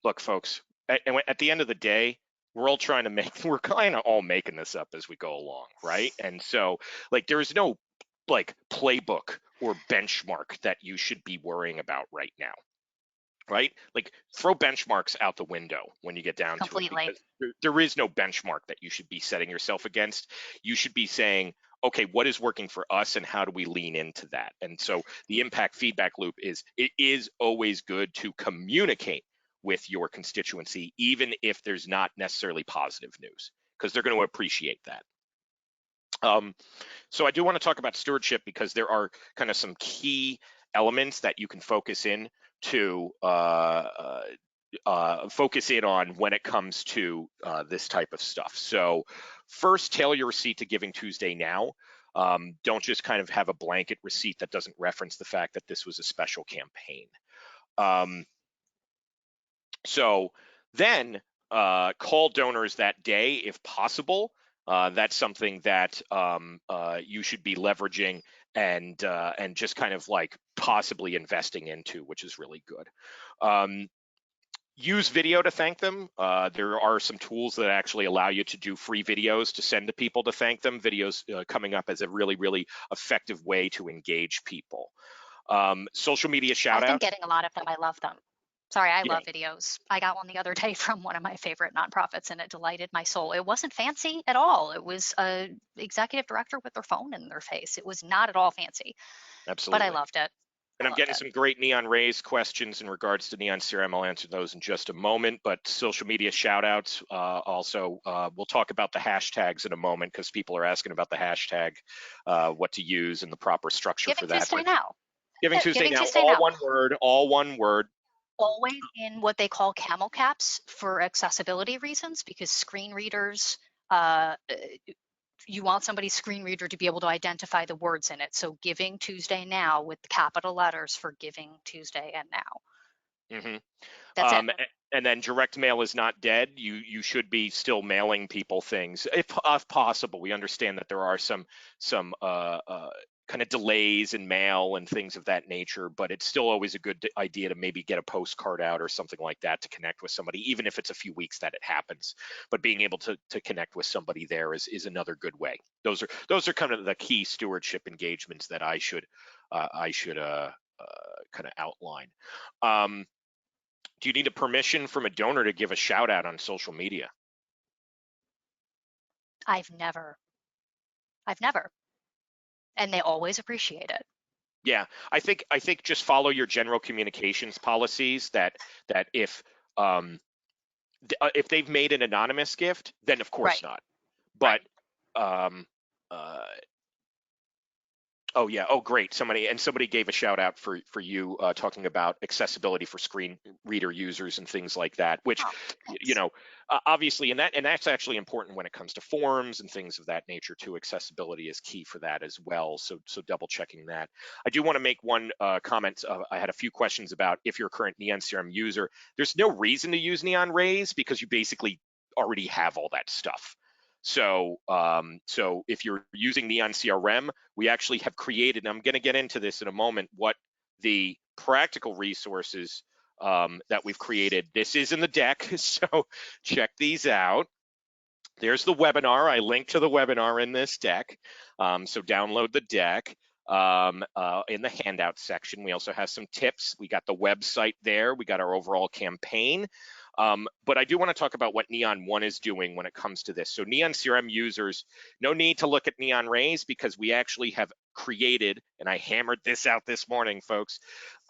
look, folks, at the end of the day, we're all trying to we're kind of all making this up as we go along, right? And so, like, there is no like playbook or benchmark that you should be worrying about right now, right? Like, throw benchmarks out the window when you get down to it, because there is no benchmark that you should be setting yourself against. You should be saying, okay, what is working for us and how do we lean into that? And so the impact feedback loop it is always good to communicate with your constituency, even if there's not necessarily positive news, because they're going to appreciate that. So I do want to talk about stewardship because there are kind of some key elements that you can focus in to focus in on when it comes to this type of stuff. So first, tailor your receipt to Giving Tuesday now. Don't just kind of have a blanket receipt that doesn't reference the fact that this was a special campaign. So then call donors that day if possible. That's something that you should be leveraging and just kind of like possibly investing into, which is really good. Use video to thank them. There are some tools that actually allow you to do free videos to send to people to thank them. Videos coming up as a really, really effective way to engage people. Social media shout outs. I've been getting a lot of them. I love them. Sorry, I love videos. I got one the other day from one of my favorite nonprofits and it delighted my soul. It wasn't fancy at all. It was a executive director with their phone in their face. It was not at all fancy. Absolutely. But I loved it. And I'm getting some great Neon Rays questions in regards to Neon CRM. I'll answer those in just a moment, but social media shout outs. Also, we'll talk about the hashtags in a moment because people are asking about the hashtag, what to use and the proper structure for that. Tuesday now. Giving Tuesday now, all one word. Always in what they call camel caps for accessibility reasons, because screen readers, you want somebody's screen reader to be able to identify the words in it. So Giving Tuesday now with capital letters for Giving Tuesday and now. Mm-hmm. That's it. And then direct mail is not dead. You should be still mailing people things if possible. We understand that there are some kind of delays in mail and things of that nature, but it's still always a good idea to maybe get a postcard out or something like that to connect with somebody, even if it's a few weeks that it happens. But being able to connect with somebody there is another good way. Those are kind of the key stewardship engagements that I should kind of outline. Do you need a permission from a donor to give a shout out on social media? I've never. And they always appreciate it. Yeah, I think just follow your general communications policies that if they've made an anonymous gift, then of course Right, not. right. But um, uh, oh yeah. Oh great. Somebody gave a shout out for you talking about accessibility for screen reader users and things like that, which Oh, you thanks. know obviously and that's actually important when it comes to forms and things of that nature too. Accessibility is key for that as well. So double checking that. I do want to make one comment. I had a few questions about if you're a current Neon CRM user. There's no reason to use Neon Raise because you basically already have all that stuff. So if you're using Neon CRM, we actually have created, and I'm going to get into this in a moment, what the practical resources that we've created. This is in the deck, so check these out. There's the webinar. I linked to the webinar in this deck, so download the deck. In the handout section, we also have some tips. We got the website there. We got our overall campaign. But I do want to talk about what Neon 1 is doing when it comes to this. So Neon CRM users, no need to look at Neon Raise because we actually have created, and I hammered this out this morning, folks.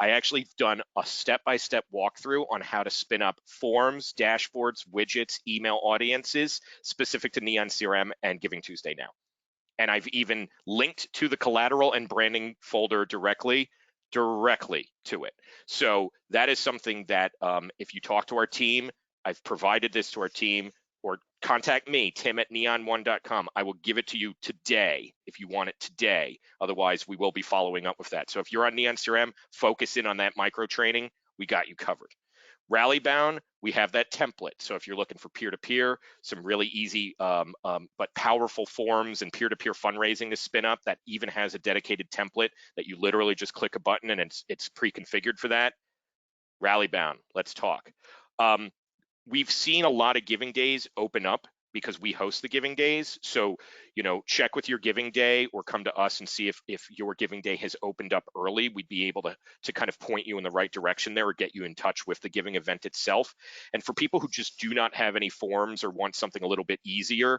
I actually done a step-by-step walkthrough on how to spin up forms, dashboards, widgets, email audiences specific to Neon CRM and GivingTuesday now. And I've even linked to the collateral and branding folder directly to it. So that is something that if you talk to our team, I've provided this to our team, or contact me, tim@neon1.com. I will give it to you today if you want it today. Otherwise, we will be following up with that. So if you're on Neon CRM, focus in on that micro training. We got you covered. Rallybound, we have that template. So if you're looking for peer-to-peer, some really easy but powerful forms and peer-to-peer fundraising to spin up, that even has a dedicated template that you literally just click a button and it's pre-configured for that. Rallybound, let's talk. We've seen a lot of giving days open up because we host the giving days. So, check with your giving day or come to us and see if your giving day has opened up early. We'd be able to kind of point you in the right direction there or get you in touch with the giving event itself. And for people who just do not have any forms or want something a little bit easier,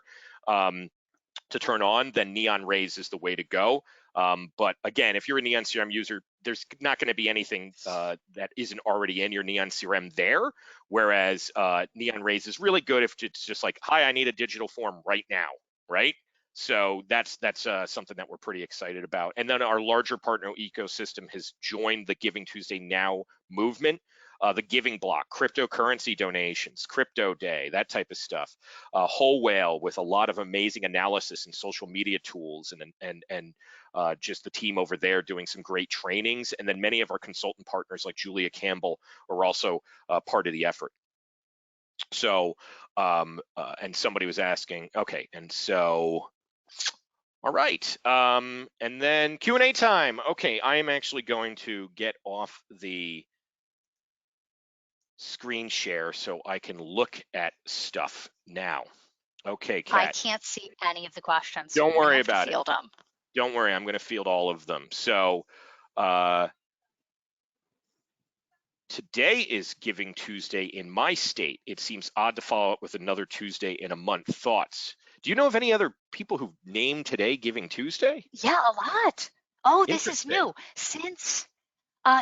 to turn on, then Neon Raise is the way to go. But again, if you're a Neon CRM user, there's not going to be anything that isn't already in your Neon CRM there. Whereas Neon Raise is really good if it's just like, hi, I need a digital form right now, right? So that's something that we're pretty excited about. And then our larger partner ecosystem has joined the Giving Tuesday Now movement. The giving block, cryptocurrency donations, crypto day, that type of stuff. Whole Whale with a lot of amazing analysis and social media tools, and just the team over there doing some great trainings. And then many of our consultant partners like Julia Campbell are also part of the effort. So, and somebody was asking, okay, and so, all right, and then Q&A time. Okay, I am actually going to get off the screen share so I can look at stuff now. Okay, I Kat, can't see any of the questions, so don't you're going to worry have to about it. field them. Don't worry, I'm going to field all of them. So uh, today is Giving Tuesday in my state. It seems odd to follow up with another Tuesday in a month. Thoughts? Do you know of any other people who named today Giving Tuesday? Yeah, a lot. Oh, this is Interesting. new. Since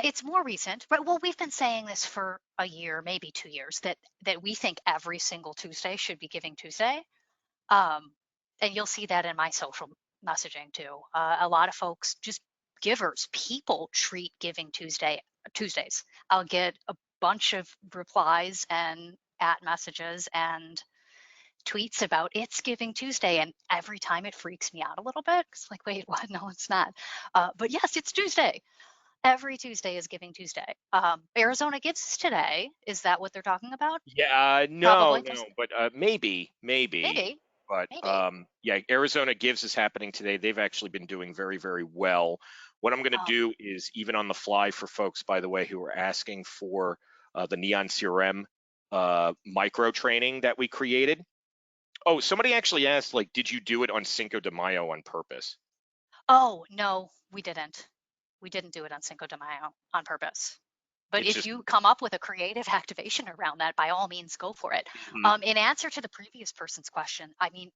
it's more recent, right? Well, we've been saying this for a year, maybe 2 years, that we think every single Tuesday should be Giving Tuesday. Um, and you'll see that in my social messaging too. A lot of folks, just givers, people treat Giving Tuesdays. I'll get a bunch of replies and at messages and tweets about it's Giving Tuesday, and every time it freaks me out a little bit. It's like, wait, what? No, it's not. But yes, it's Tuesday. Every Tuesday is Giving Tuesday. Arizona Gives today. Is that what they're talking about? Yeah, no, Probably. no, but maybe. Maybe. But Maybe. yeah, Arizona Gives is happening today. They've actually been doing very, very well. What I'm going to Oh, do is even on the fly for folks, by the way, who are asking for the Neon CRM micro training that we created. Oh, somebody actually asked, like, did you do it on Cinco de Mayo on purpose? oh no, we didn't. We didn't do it on Cinco de Mayo on purpose. But It's if just, you come up with a creative activation around that, by all means, go for it. mhm, In answer to the previous person's question, I mean,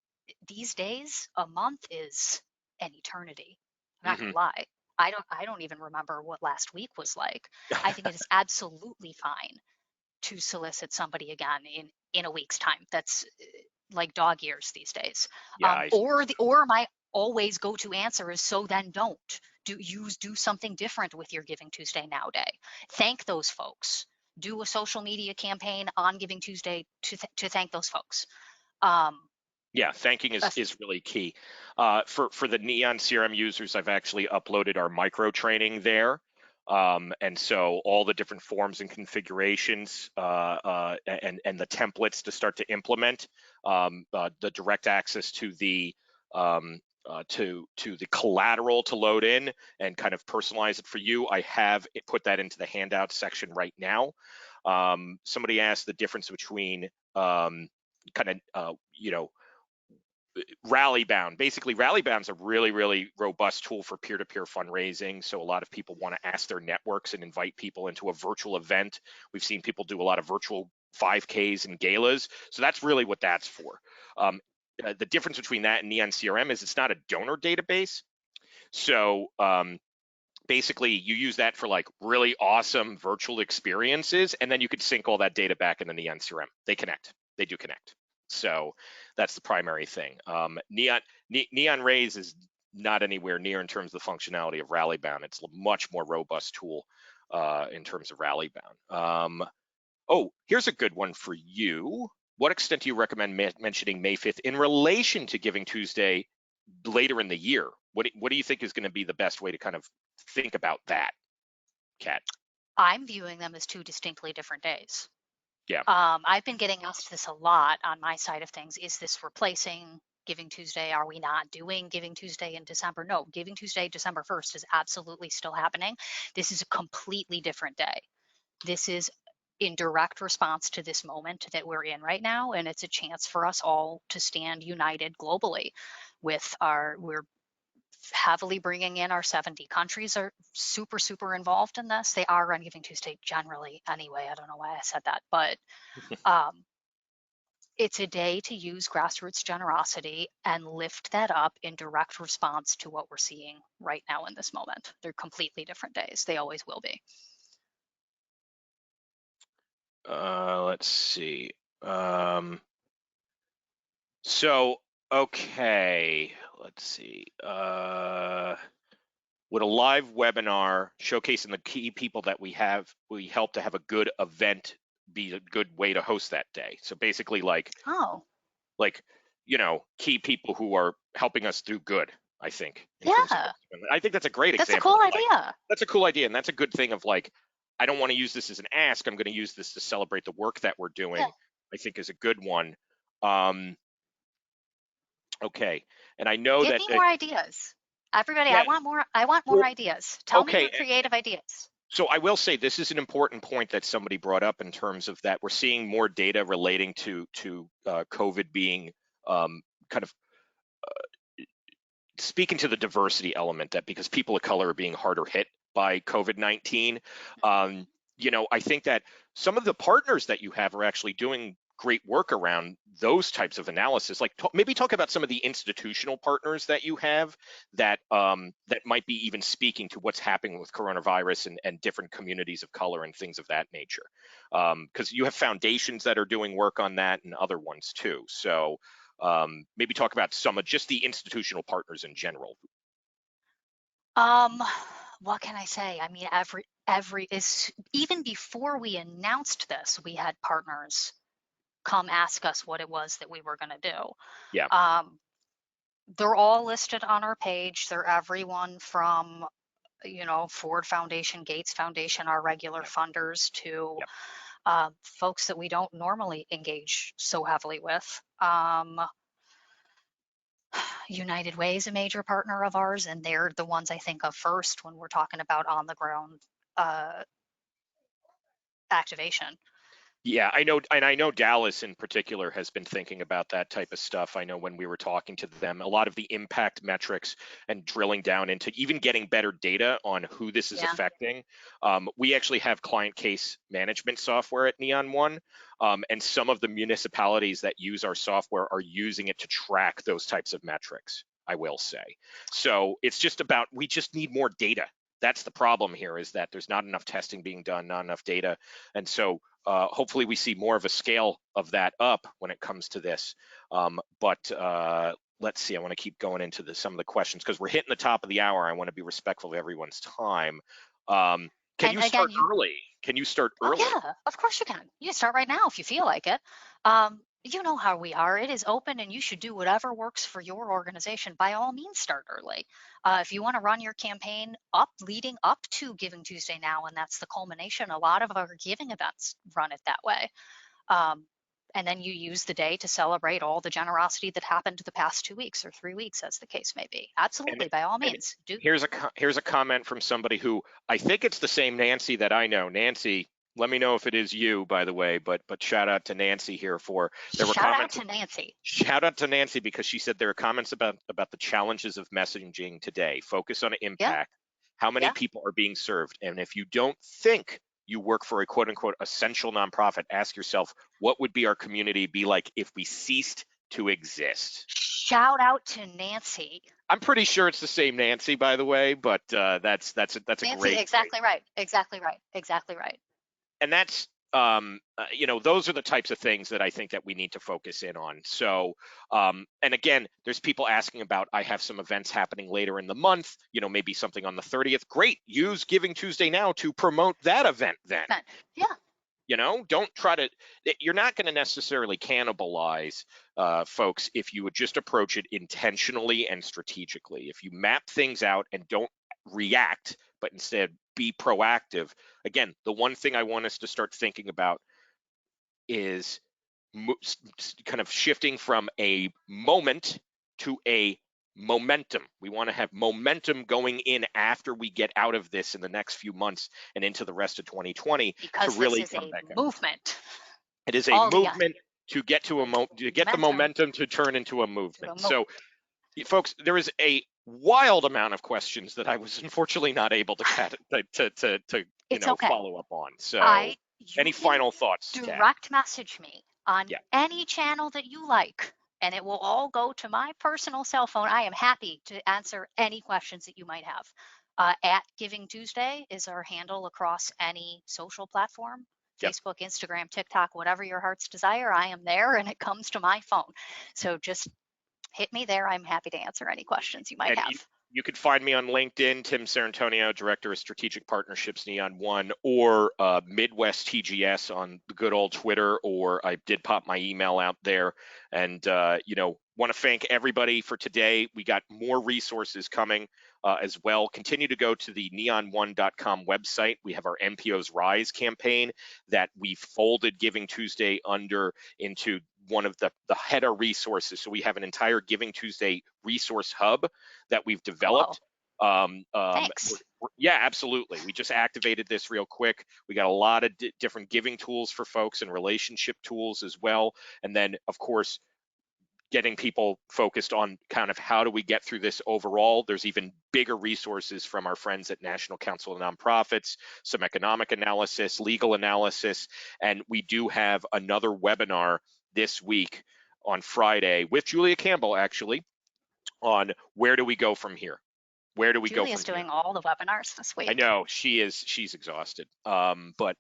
these days, a month is an eternity. I'm not going mhm. to lie. I don't even remember what last week was like. I think it is absolutely fine to solicit somebody again in a week's time. That's like dog years these days. Yeah, Or my always go-to answer is, so then don't do something different with your Giving Tuesday Now day. Thank those folks. Do a social media campaign on Giving Tuesday to thank those folks. Yeah, thanking Uh, is really key. For the Neon CRM users, I've actually uploaded our micro training there. And so all the different forms and configurations and the templates to start to implement, the direct access to the to the collateral to load in and kind of personalize it for you. I have put that into the handout section right now. Somebody asked the difference between Rallybound. Basically, Rallybound's a really, really robust tool for peer-to-peer fundraising. So a lot of people want to ask their networks and invite people into a virtual event. We've seen people do a lot of virtual 5Ks and galas. So that's really what that's for. The difference between that and Neon CRM is it's not a donor database. So basically, you use that for like really awesome virtual experiences, and then you could sync all that data back in the Neon CRM. They connect. They do connect. So that's the primary thing. Neon Raise is not anywhere near in terms of the functionality of Rallybound. It's a much more robust tool in terms of Rallybound. Oh, here's a good one for you. What extent do you recommend mentioning May 5th in relation to Giving Tuesday later in the year? What do you think is going to be the best way to kind of think about that, Kat? I'm viewing them as two distinctly different days. Yeah. I've been getting asked this a lot on my side of things. Is this replacing Giving Tuesday? Are we not doing Giving Tuesday in December? No, Giving Tuesday, December 1st is absolutely still happening. This is a completely different day. This is in direct response to this moment that we're in right now. And it's a chance for us all to stand united globally we're heavily bringing in our 70 countries are super involved in this. They are on Giving Tuesday generally anyway. I don't know why I said that, but it's a day to use grassroots generosity and lift that up in direct response to what we're seeing right now in this moment. They're completely different days. They always will be. Let's see. So, okay, let's see. Would a live webinar showcasing the key people that we help to have a good event be a good way to host that day? So basically like key people who are helping us do good, I think, in terms of Yeah, I think that's a great that's a example cool of like, idea. that's a cool idea, and that's a good thing of like, I don't want to use this as an ask, I'm going to use this to celebrate the work that we're Yeah. doing. I think is a good one. Okay, and I know Give that me more ideas. Everybody, yeah, I want more well, ideas. Tell me okay. your creative ideas. So I will say this is an important point that somebody brought up in terms of that we're seeing more data relating to COVID being kind of speaking to the diversity element, that because people of color are being harder hit by COVID-19. I think that some of the partners that you have are actually doing great work around those types of analysis. Like maybe talk about some of the institutional partners that you have that that might be even speaking to what's happening with coronavirus and different communities of color and things of that nature. Because you have foundations that are doing work on that and other ones too. So maybe talk about some of just the institutional partners in general. What can I say? I mean, every is even before we announced this, we had partners come ask us what it was that we were going to Yeah. do. They're all listed on our page. They're everyone from, Ford Foundation, Gates Foundation, our regular Yep. funders, to Yep. folks that we don't normally engage so heavily with. United Way is a major partner of ours, and they're the ones I think of first when we're talking about on the ground activation. Yeah, I know, and I know Dallas in particular has been thinking about that type of stuff. I know when we were talking to them, a lot of the impact metrics and drilling down into even getting better data on who this is Yeah. affecting. We actually have client case management software at Neon One, and some of the municipalities that use our software are using it to track those types of metrics. I will say. So it's just about, we just need more data. That's the problem here, is that there's not enough testing being done, not enough data. And so hopefully we see more of a scale of that up when it comes to this. But let's see, I want to keep going into some of the questions because we're hitting the top of the hour. I want to be respectful of everyone's time. Can And you again, start early? Can you start oh early? yeah, of course you can. You can start right now if you feel like it. You know how we are. It is open and you should do whatever works for your organization. By all means, start early. If you want to run your campaign leading up to Giving Tuesday now, and that's the culmination, a lot of our giving events run it that way. And then you use the day to celebrate all the generosity that happened the past 2 weeks or 3 weeks, as the case may be. And Absolutely, by all and means, do. here's a comment from somebody who, I think it's the same Nancy that I know. Nancy, let me know if it is you, by the way. But shout out to Nancy here for, there were Shout out comments. to Nancy. Shout out to Nancy because she said there are comments about the challenges of messaging today. Focus on Yeah, impact. How many yeah. people are being served? And if you don't think you work for a quote unquote essential nonprofit, ask yourself, what would be our community be like if we ceased to exist? Shout out to Nancy. I'm pretty sure it's the same Nancy, by the way, but that's a Nancy, great. exactly right. Exactly right. Exactly right. And that's those are the types of things that I think that we need to focus in on. So and again, there's people asking about, I have some events happening later in the month, maybe something on the 30th. Great, use Giving Tuesday now to promote that event then. Yeah. Don't try to, you're not going to necessarily cannibalize folks if you would just approach it intentionally and strategically. If you map things out and don't react, but instead be proactive. Again, the one thing I want us to start thinking about is kind of shifting from a moment to a momentum. We want to have momentum going in after we get out of this in the next few months and into the rest of 2020 to Because this really is come a back up. movement. It is a All the movement to get to to get the momentum to turn into a movement. So, folks, there is a wild amount of questions that I was unfortunately not able to It's okay. follow up on. So, You any can final thoughts, Kat? direct message me on Yeah. any channel that you like, and it will all go to my personal cell phone. I am happy to answer any questions that you might have. At Giving Tuesday is our handle across any social platform. Yep. Facebook, Instagram, TikTok, whatever your heart's desire, I am there and it comes to my phone. So just hit me there. I'm happy to answer any questions you might And have. you can find me on LinkedIn, Tim Sarantonio, Director of Strategic Partnerships, Neon One, or Midwest TGS on the good old Twitter, or I did pop my email out there. And, want to thank everybody for today. We got more resources coming as well. Continue to go to the neon1.com website. We have our NPO's Rise campaign that we folded Giving Tuesday into one of the header resources. So we have an entire Giving Tuesday resource hub that we've developed. Cool. Thanks. Yeah, absolutely. We just activated this real quick. We got a lot of different giving tools for folks and relationship tools as well. And then, of course, getting people focused on kind of how do we get through this overall. There's even bigger resources from our friends at National Council of Nonprofits, some economic analysis, legal analysis, and we do have another webinar this week on Friday with Julia Campbell, actually, on where do we go from here? Where do we go from here? Julia's doing all the webinars this week. I know she's exhausted. But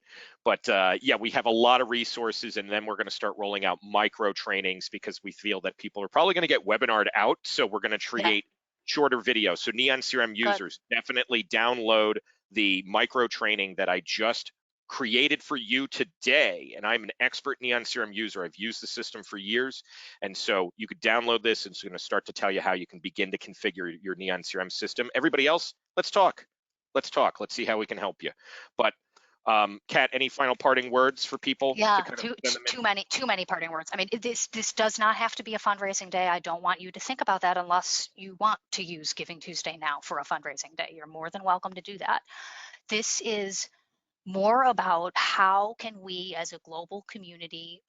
yeah, we have a lot of resources, and then we're going to start rolling out micro trainings because we feel that people are probably going to get webinared out. So we're going to create shorter videos. So Neon CRM users, definitely download the micro training that I just created for you today. And I'm an expert Neon CRM user. I've used the system for years. And so you could download this, and it's going to start to tell you how you can begin to configure your Neon CRM system. Everybody else, let's talk. Let's talk. Let's see how we can help you. But Kat, any final parting words for people? Yeah, too many parting words. I mean, this does not have to be a fundraising day. I don't want you to think about that unless you want to use Giving Tuesday now for a fundraising day. You're more than welcome to do that. This is more about how can we as a global community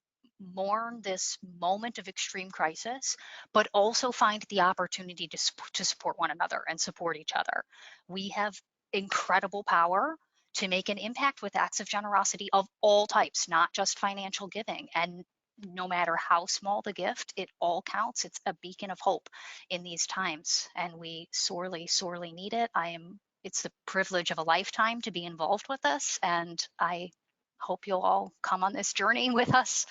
mourn this moment of extreme crisis, but also find the opportunity to support one another and support each other. We have incredible power to make an impact with acts of generosity of all types, not just financial giving. And no matter how small the gift, it all counts. It's a beacon of hope in these times, and we sorely, sorely need it. It's the privilege of a lifetime to be involved with this, and I hope you'll all come on this journey with us.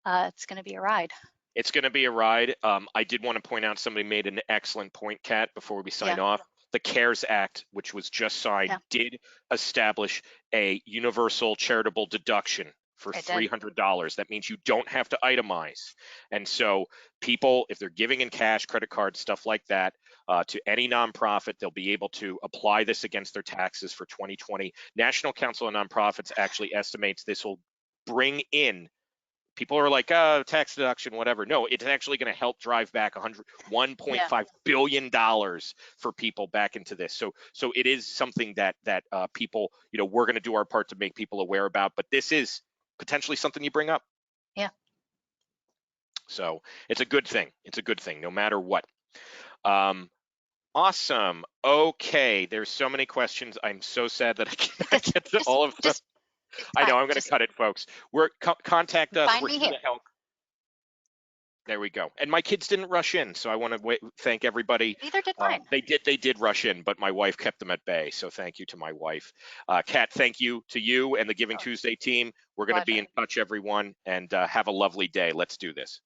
It's going to be a ride. It's going to be a ride. I did want to point out, somebody made an excellent point, Kat, before we sign off. The CARES Act, which was just signed, did establish a universal charitable deduction for $300. That means you don't have to itemize. And so people, if they're giving in cash, credit cards, stuff like that, to any nonprofit, they'll be able to apply this against their taxes for 2020. National Council of Nonprofits actually estimates this will bring in, people are like, tax deduction, whatever. No, it's actually going to help drive back $1.5 billion for people back into this. So it is something that people, we're going to do our part to make people aware about, but this is potentially something you bring up. Yeah. So it's a good thing. It's a good thing, no matter what. Awesome. Okay. There's so many questions. I'm so sad that I can't get to all of them. I know, I'm going to cut it, folks. Contact us. We're here to help. There we go. And my kids didn't rush in, so I want to thank everybody. Neither did mine. They did rush in, but my wife kept them at bay, so thank you to my wife. Kat, thank you to you and the Giving Tuesday team. We're going to be in touch, everyone, and have a lovely day. Let's do this.